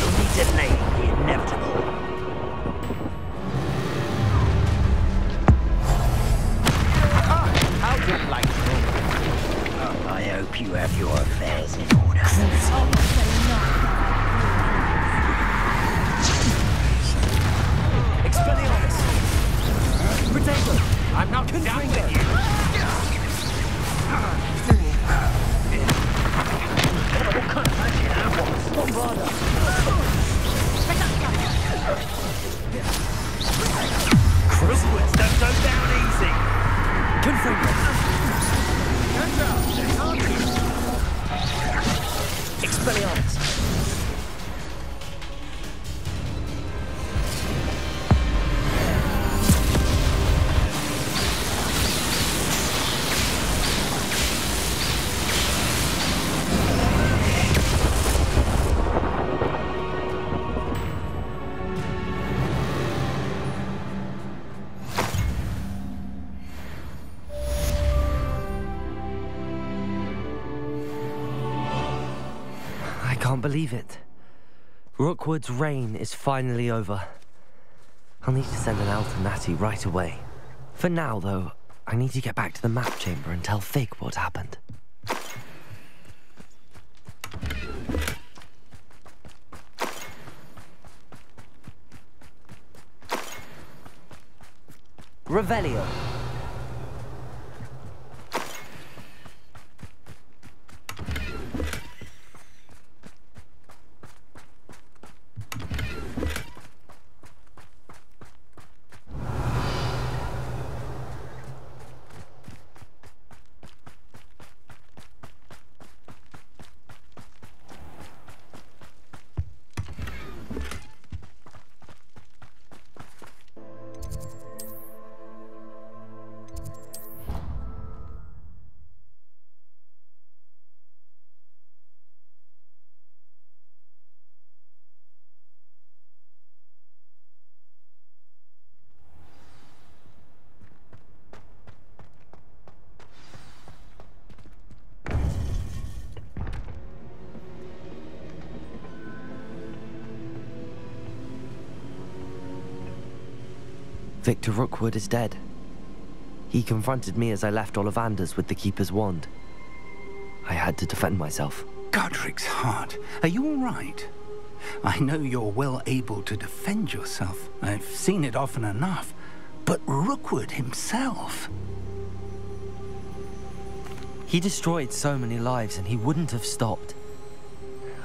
Only delay the inevitable. How delightful! I hope you have your affairs in order. Expelliarmus! Protego! I'm not believe it. Rookwood's reign is finally over. I'll need to send an L to Natty right away. For now, though, I need to get back to the map chamber and tell Fig what happened. Revelio. Victor Rookwood is dead. He confronted me as I left Ollivander's with the Keeper's wand. I had to defend myself. Godric's heart, are you all right? I know you're well able to defend yourself. I've seen it often enough. But Rookwood himself... He destroyed so many lives and he wouldn't have stopped.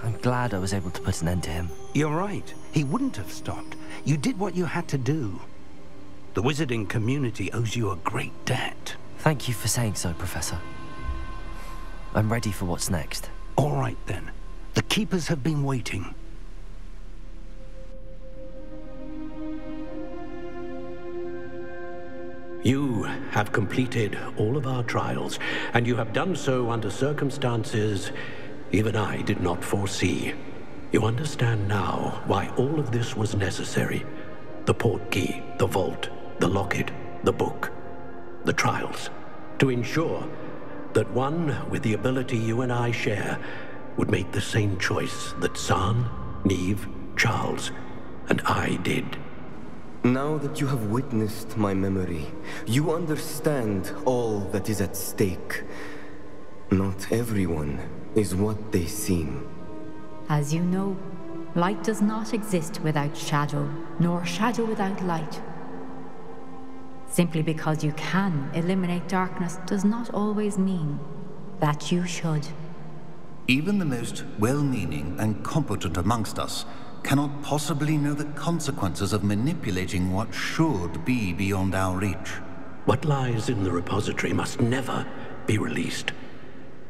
I'm glad I was able to put an end to him. You're right. He wouldn't have stopped. You did what you had to do. The wizarding community owes you a great debt. Thank you for saying so, Professor. I'm ready for what's next. All right, then. The Keepers have been waiting. You have completed all of our trials, and you have done so under circumstances even I did not foresee. You understand now why all of this was necessary. The portkey, the vault, the locket, the book, the trials. To ensure that one with the ability you and I share would make the same choice that San, Neve, Charles, and I did. Now that you have witnessed my memory, you understand all that is at stake. Not everyone is what they seem. As you know, light does not exist without shadow, nor shadow without light. Simply because you can eliminate darkness does not always mean that you should. Even the most well-meaning and competent amongst us cannot possibly know the consequences of manipulating what should be beyond our reach. What lies in the repository must never be released.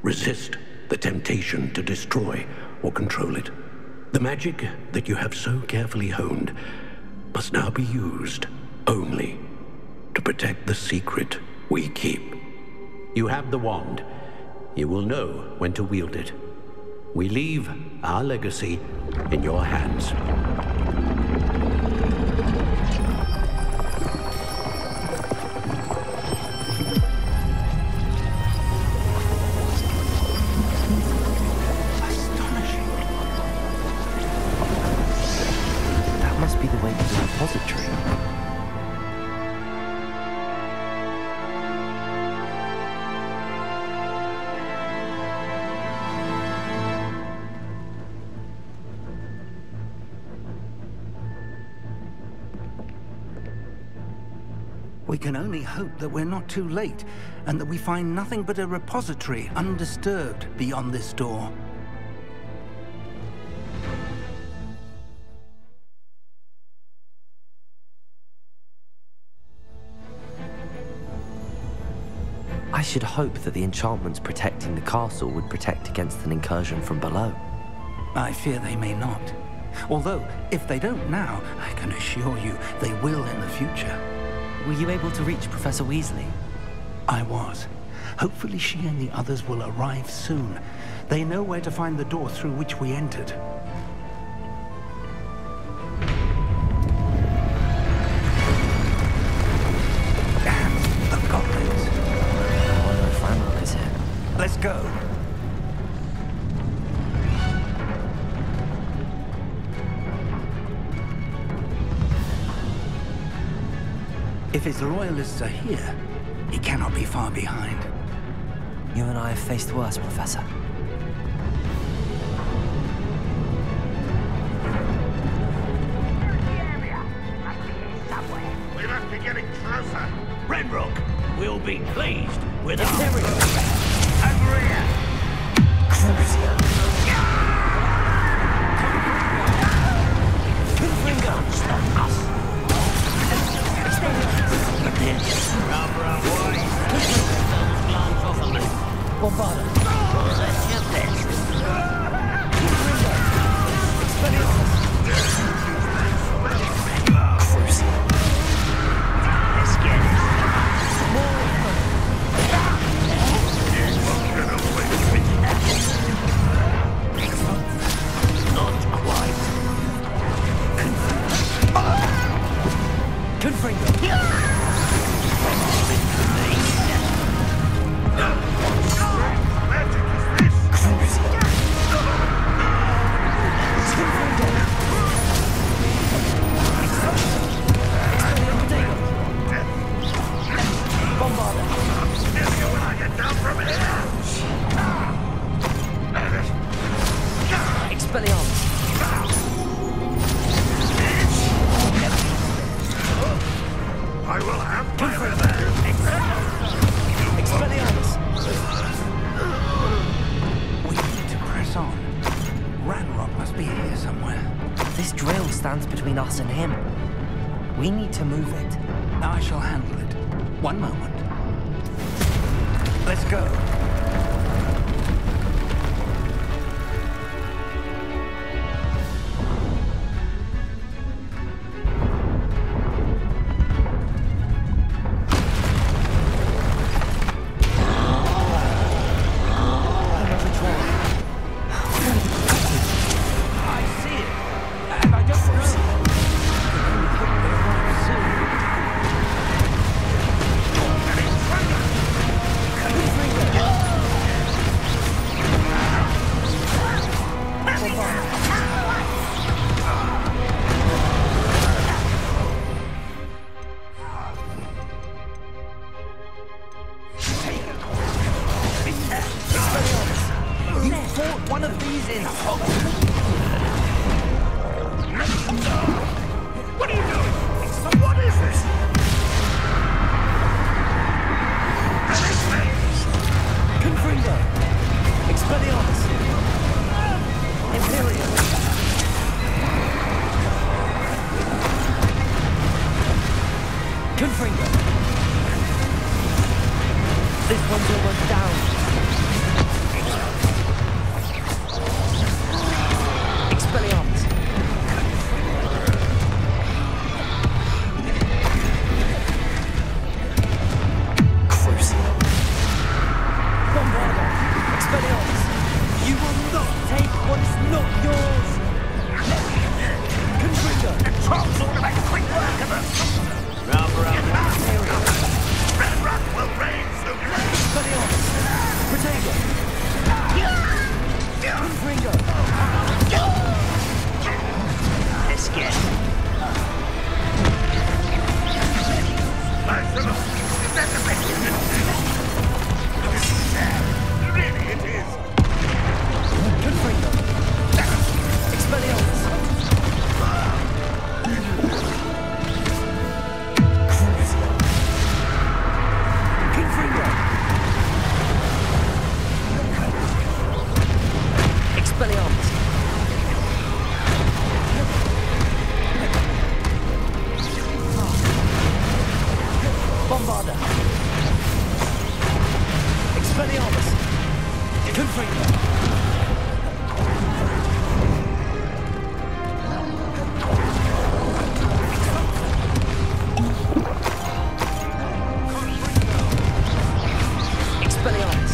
Resist the temptation to destroy or control it. The magic that you have so carefully honed must now be used only to protect the secret we keep. You have the wand. You will know when to wield it. We leave our legacy in your hands. That must be the way to the repository. We can only hope that we're not too late, and that we find nothing but a repository undisturbed beyond this door. I should hope that the enchantments protecting the castle would protect against an incursion from below. I fear they may not. Although, if they don't now, I can assure you they will in the future. Were you able to reach Professor Weasley? I was. Hopefully she and the others will arrive soon. They know where to find the door through which we entered. Damn, the goblins. Oh no, Franrock is here. Let's go. If his royalists are here, he cannot be far behind. You and I have faced worse, Professor. We must be getting closer. Renrock will be pleased with our... Us and him. We need to move it. I shall handle it. One moment. Let's go. One of these in Hogwarts. What are you doing? What is this? Confringo. Expelliarmus. Imperium. Confringo. This one's almost down. Expelliarmus. Crucial. Bombarda. Expelliarmus. You will not take what is not yours. Confringo. Trolls ought to make quick work of us. Renrock will reign soon. Expelliarmus. Protego. Confringo. Escape. Really, it is. Confringo. Expelliarmus. Confringo. Expelliarmus. Bombarda. Expelliarmus. Confringo. Expelliarmus.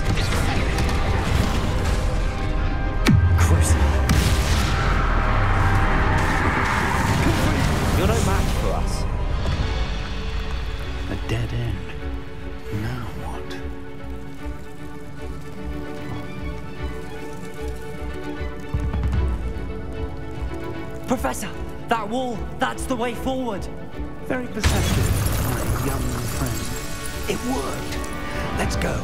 Crucial. You're no match for us. A dead end. Now what? Professor, that wall, that's the way forward. Very perceptive. young friend. It worked. Let's go.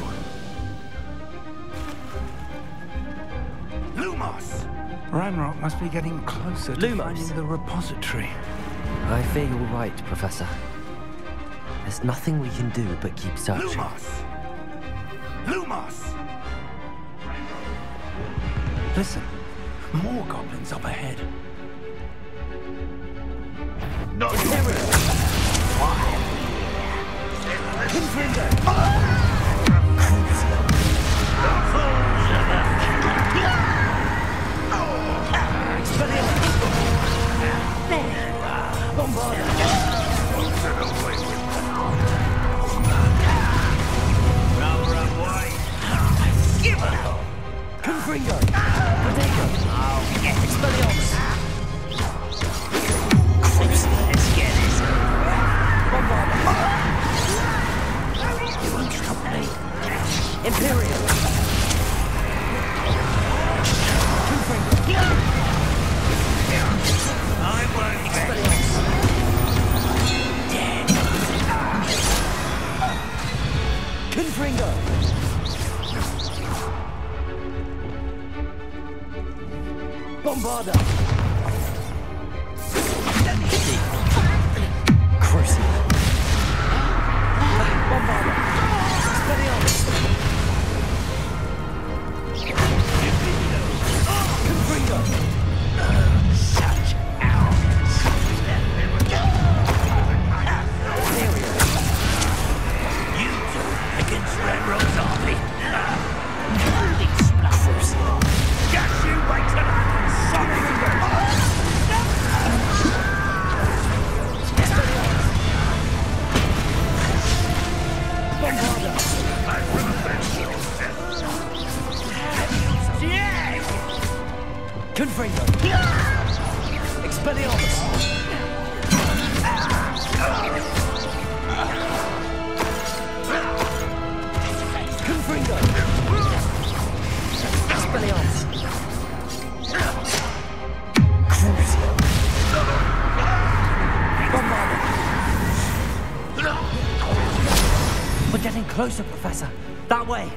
Lumos! Ranrock must be getting closer to finding the repository. I fear you're right, Professor. There's nothing we can do but keep searching. Lumos! Lumos! Listen, more goblins up ahead. No! Confringo! Protego! Expelliarmus! Let's get this. Bombarda! You won't stop me. Imperial! Confringo! I won't. Expelliarmus! Dead. Confringo! Bombarda! Let me see. Crucible! Bombarda! Expelliarmus! Confringo! Such owls. You two against Ranrock's army. Holy splatters. Just you wait till I'm Bombarda! Confringo! Expelliarmus! Confringo! Expelliarmus! Crucio! Bombarda! We're getting closer, Professor. That way.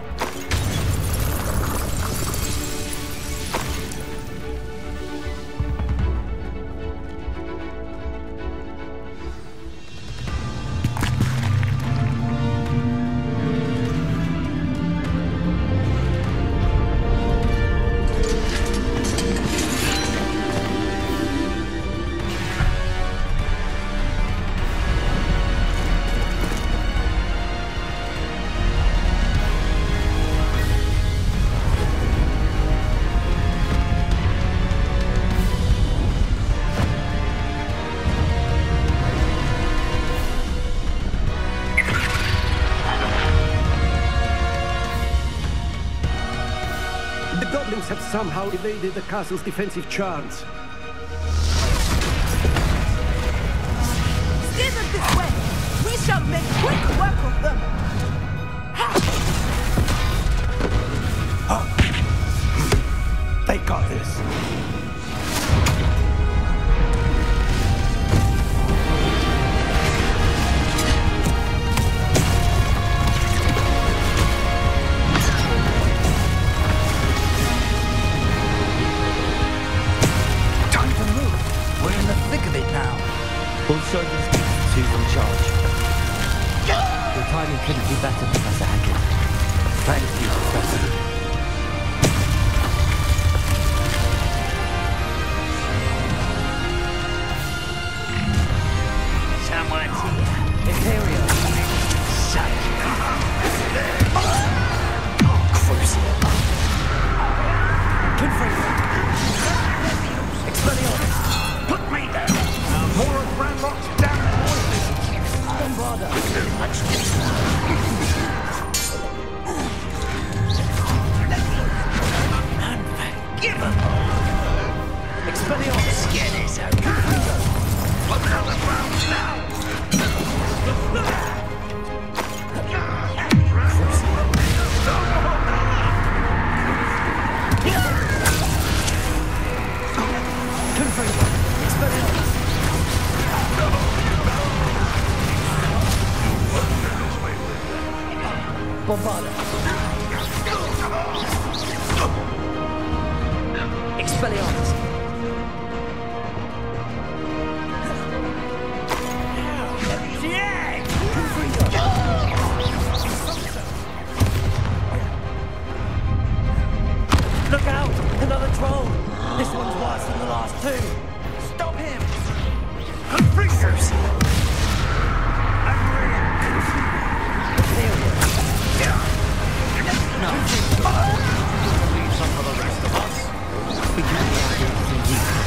Have somehow evaded the castle's defensive charms. Steer them this way! We shall make quick work of them! They got this. We'll show these beasts who's in charge. Your timing couldn't be better, Professor Hackett. Thank you, Professor. Someone's here. Imperial. Such Crucio. Confringo. Expelliarmus. Put me down. More of Ranrock's damn voices. Bombarda. Bombarda. Expelliarmus. Look out! Another troll! This one's worse than the last two! Stop him! Confreakers! No. Leave some for the rest of us. We can be out here for years.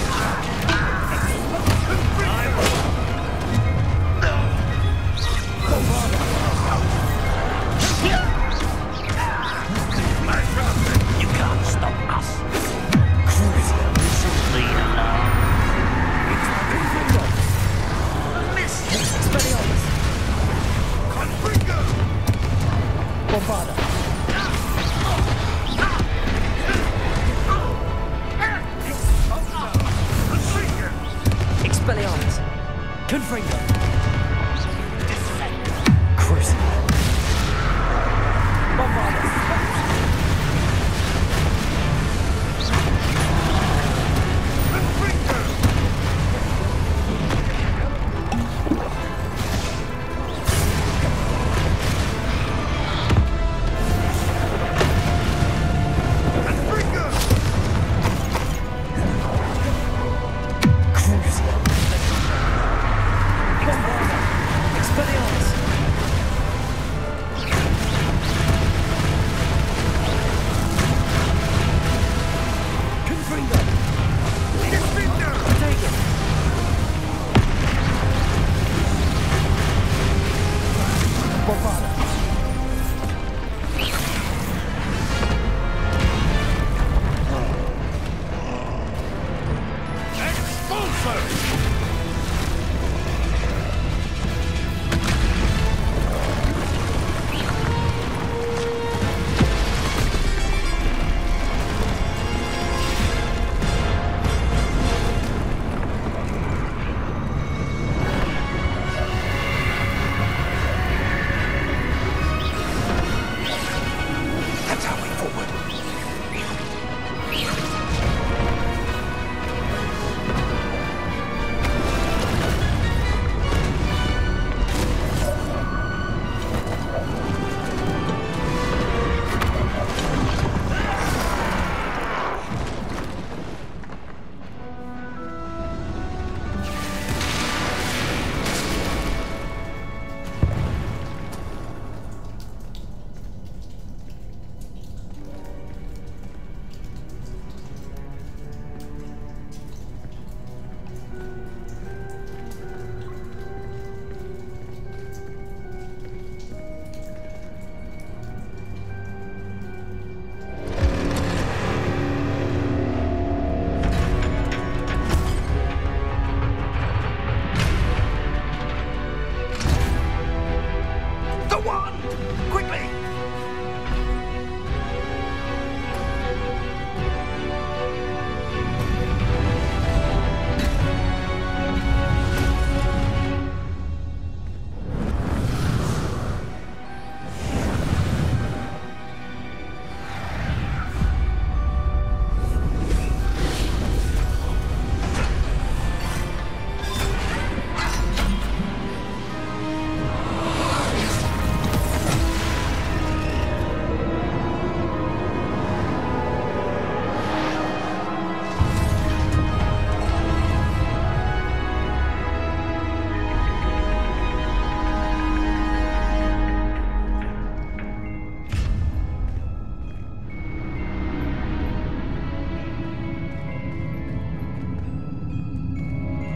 You can't stop us. Cruiser, simply alone. Miss! Expelliarmus! Confreaker! Bombarda! Expelliarmus! Confringo! Cruiser! Bombarda!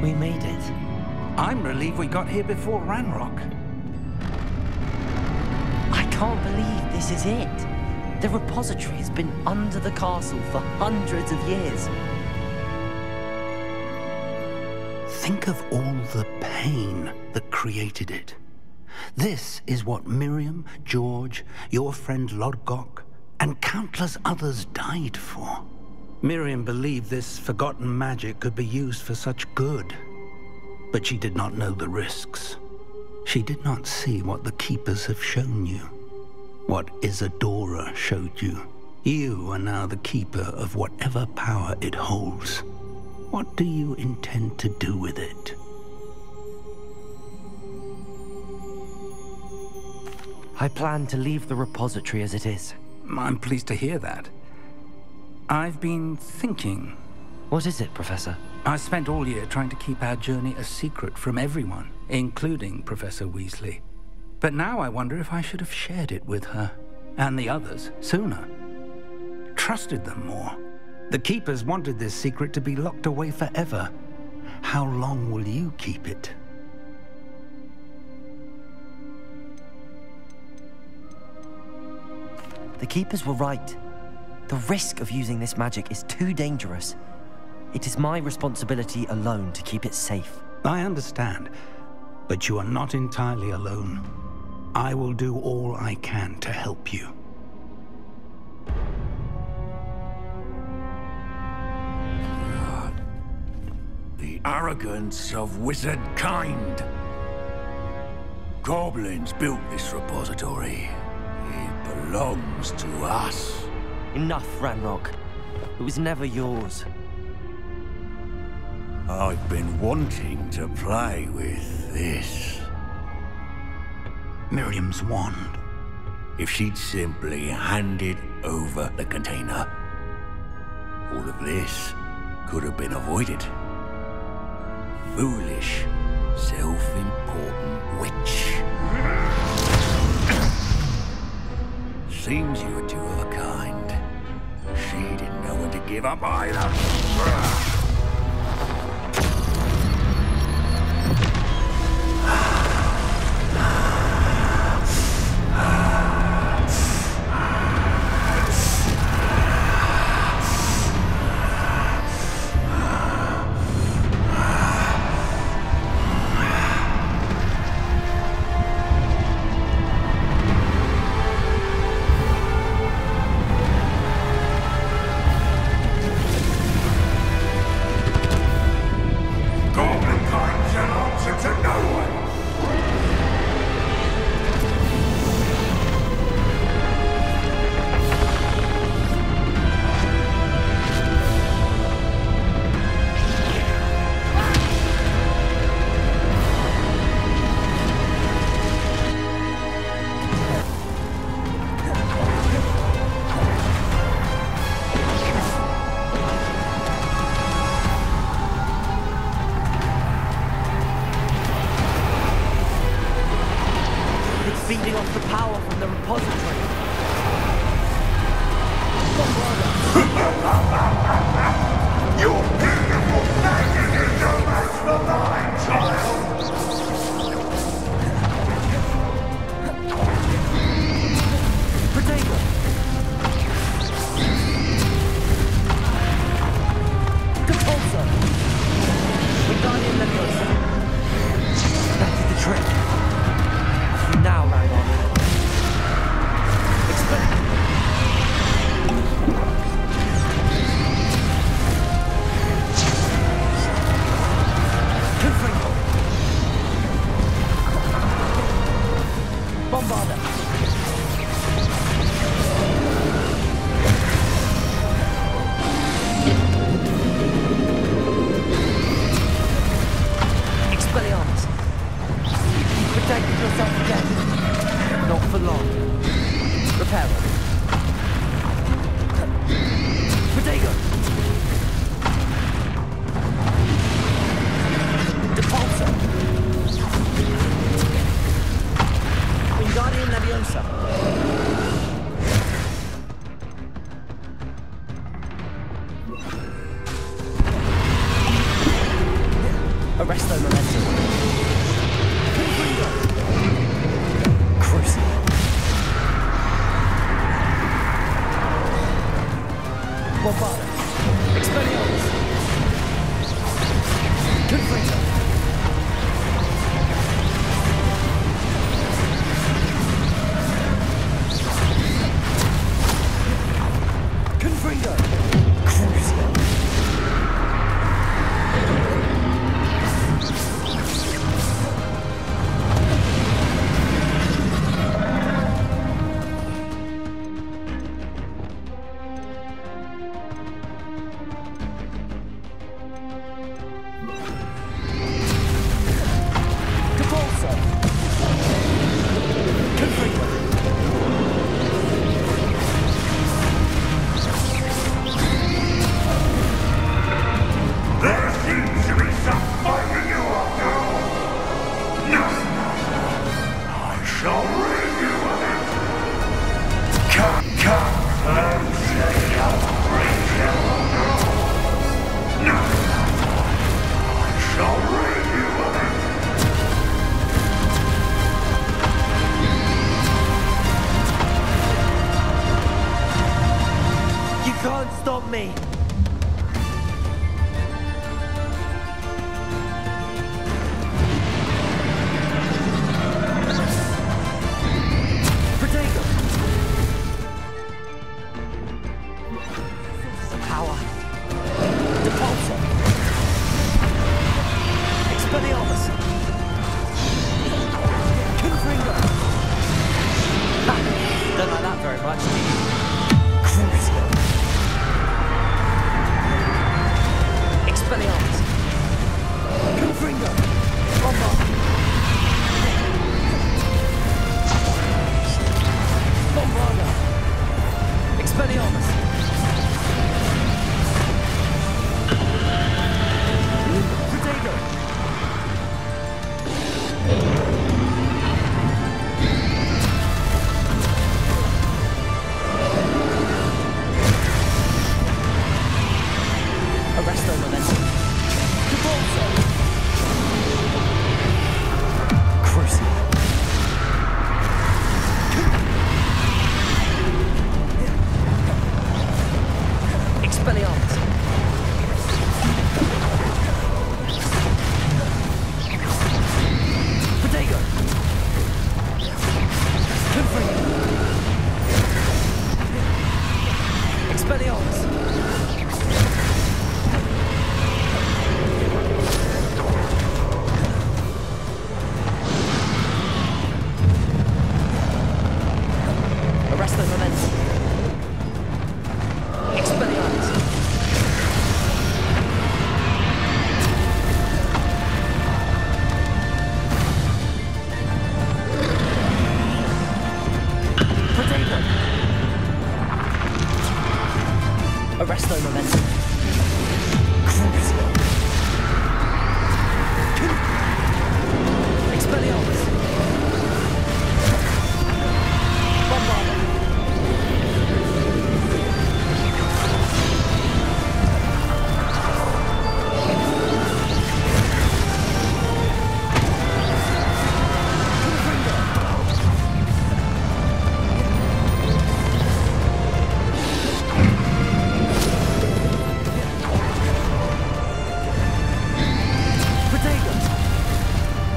We made it. I'm relieved we got here before Ranrock. I can't believe this is it. The repository has been under the castle for hundreds of years. Think of all the pain that created it. This is what Miriam, George, your friend Lodgok, and countless others died for. Miriam believed this forgotten magic could be used for such good, but she did not know the risks. She did not see what the Keepers have shown you. What Isadora showed you. You are now the keeper of whatever power it holds. What do you intend to do with it? I plan to leave the repository as it is. I'm pleased to hear that. I've been thinking. What is it, Professor? I spent all year trying to keep our journey a secret from everyone, including Professor Weasley. But now I wonder if I should have shared it with her, and the others, sooner. Trusted them more. The Keepers wanted this secret to be locked away forever. How long will you keep it? The Keepers were right. The risk of using this magic is too dangerous. It is my responsibility alone to keep it safe. I understand, but you are not entirely alone. I will do all I can to help you. The arrogance of wizard kind. Goblins built this repository. It belongs to us. Enough, Ranrock. It was never yours. I've been wanting to play with this. Miriam's wand. If she'd simply handed over the container, all of this could have been avoided. Foolish, self-important witch. Seems you were two of a kind. She didn't know when to give up either. Feeding off the power from the repository. Your beautiful magic is no match for mine, child! Potato! Compulsor! Wingardium Leviosa! That did the trick. Now, Ranrock. Confringo. Bombarda. Expelliarmus. Protect yourself again. Not for long. Reparo. Protego. Depulso. Wingardium Leviosa. Arresto Momentum. Crucible. Bombarda. Expelliarmus. Confringo. Confringo. Crucible.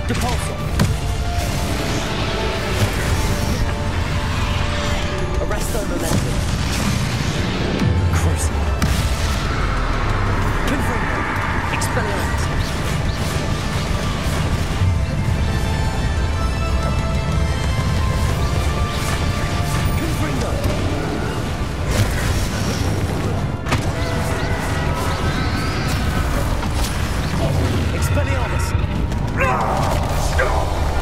Depulsor. Arresto momentum. Crucible. Confringo. Expelliarmus. Confringo. Expelliarmus. Stop!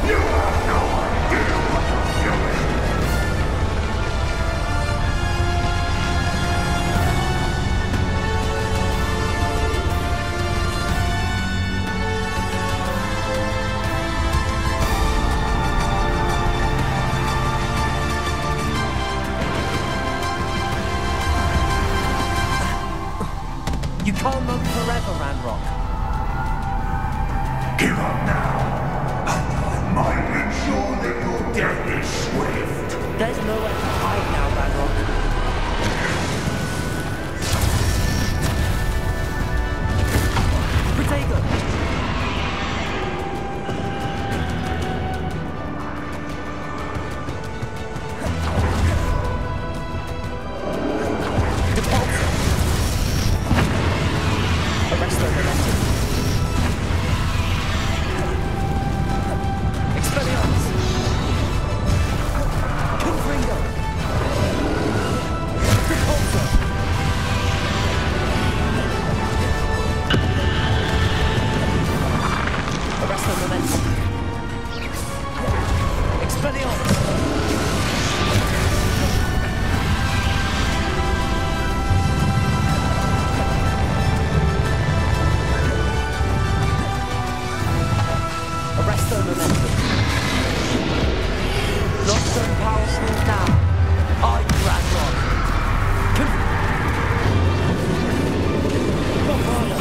You have no idea what you're doing! You can't run forever, Ranrock. Give up now, and I might ensure that your death is swift. There's nowhere to hide now, Ranrock. Protego! Depulsor! Arresto momentum. Expelliarmus! Confringo! Depulsor! Arresto momentum. Expelliarmus! Arresto momentum. Not so powerful now. Are you, Ranrock? Bombarda.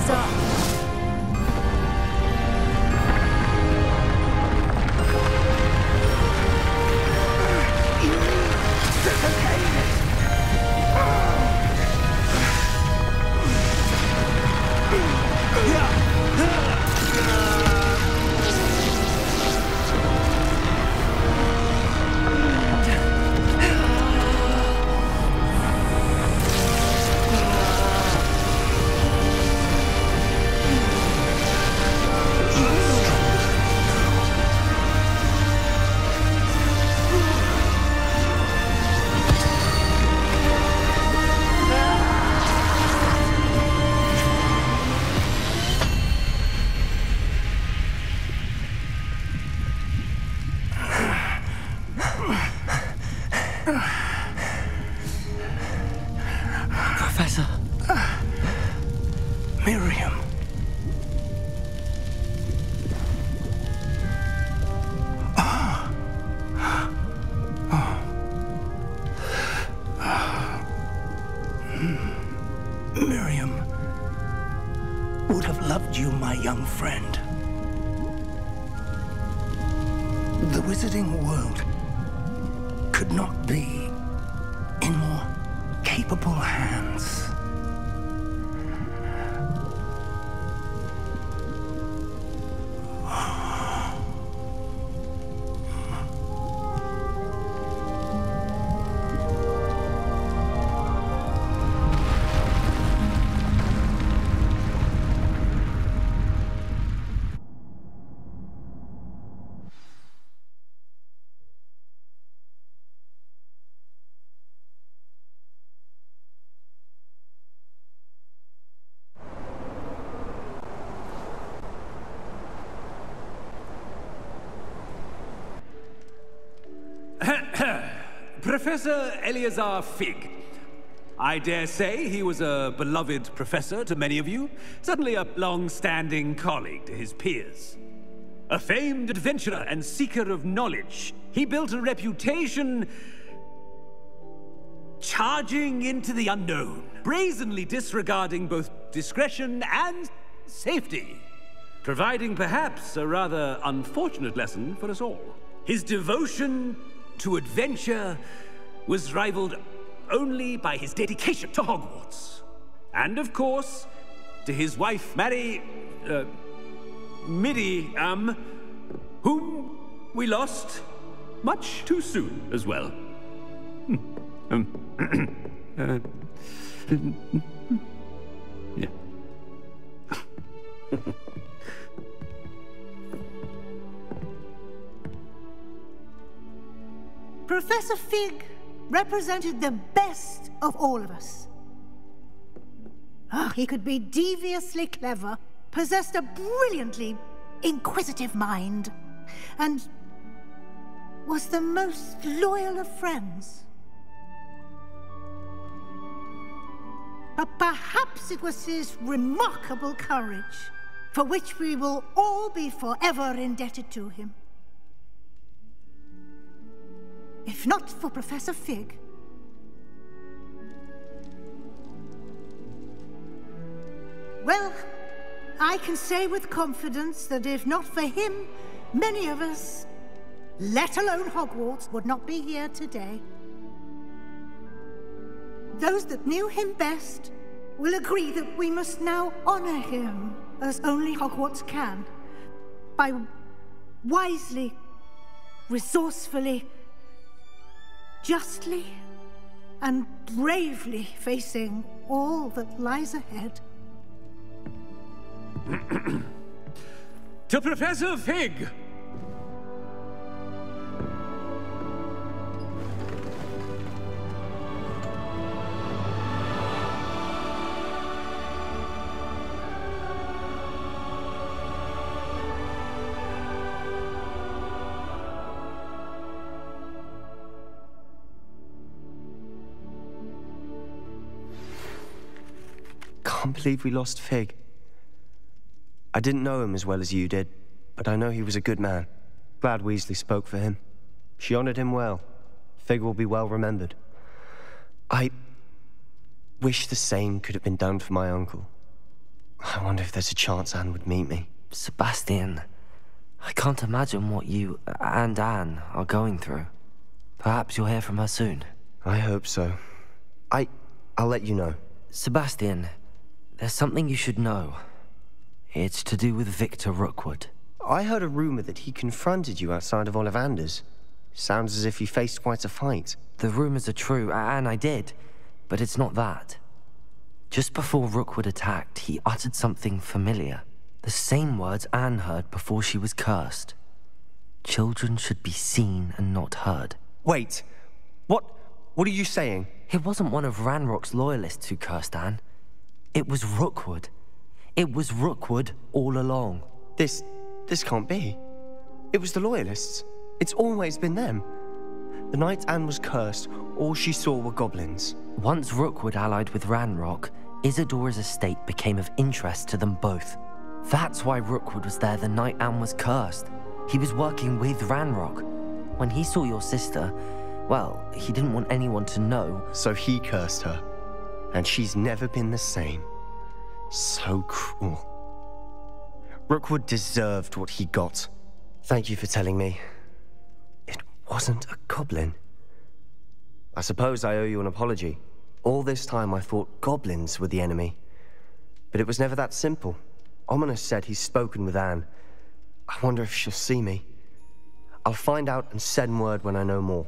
Professor! Professor. Miriam. Miriam would have loved you, my young friend. The wizarding world could not be in more capable hands. Professor Eleazar Fig. I dare say he was a beloved professor to many of you, certainly a long-standing colleague to his peers. A famed adventurer and seeker of knowledge, he built a reputation charging into the unknown, brazenly disregarding both discretion and safety, providing perhaps a rather unfortunate lesson for us all. His devotion to adventure was rivaled only by his dedication to Hogwarts. And of course, to his wife, Middy, whom we lost much too soon as well. Yeah. Professor Fig represented the best of all of us. He could be deviously clever, possessed a brilliantly inquisitive mind, and was the most loyal of friends. But perhaps it was his remarkable courage, for which we will all be forever indebted to him. If not for Professor Fig, well, I can say with confidence that if not for him, many of us, let alone Hogwarts, would not be here today. Those that knew him best will agree that we must now honor him as only Hogwarts can, by wisely, resourcefully, justly and bravely facing all that lies ahead. To Professor Fig! Can't believe we lost Fig. I didn't know him as well as you did, but I know he was a good man. Glad Weasley spoke for him. She honored him well. Fig will be well remembered. I wish the same could have been done for my uncle. I I wonder if there's a chance Anne would meet me. Sebastian, I can't imagine what you and Anne are going through. Perhaps you'll hear from her soon. I hope so. I'll let you know. Sebastian, there's something you should know. It's to do with Victor Rookwood. I heard a rumor that he confronted you outside of Ollivander's. Sounds as if he faced quite a fight. The rumors are true, and I did, but it's not that. Just before Rookwood attacked, he uttered something familiar. The same words Anne heard before she was cursed. Children should be seen and not heard. Wait, what are you saying? It wasn't one of Ranrock's loyalists who cursed Anne. It was Rookwood. It was Rookwood all along. This can't be. It was the loyalists. It's always been them. The night Anne was cursed, all she saw were goblins. Once Rookwood allied with Ranrock, Isadora's estate became of interest to them both. That's why Rookwood was there the night Anne was cursed. He was working with Ranrock. When he saw your sister, well, he didn't want anyone to know. So he cursed her. And she's never been the same. So cruel. Rookwood deserved what he got. Thank you for telling me. It wasn't a goblin. I suppose I owe you an apology. All this time I thought goblins were the enemy. But it was never that simple. Ominous said he's spoken with Anne. I wonder if she'll see me. I'll find out and send word when I know more.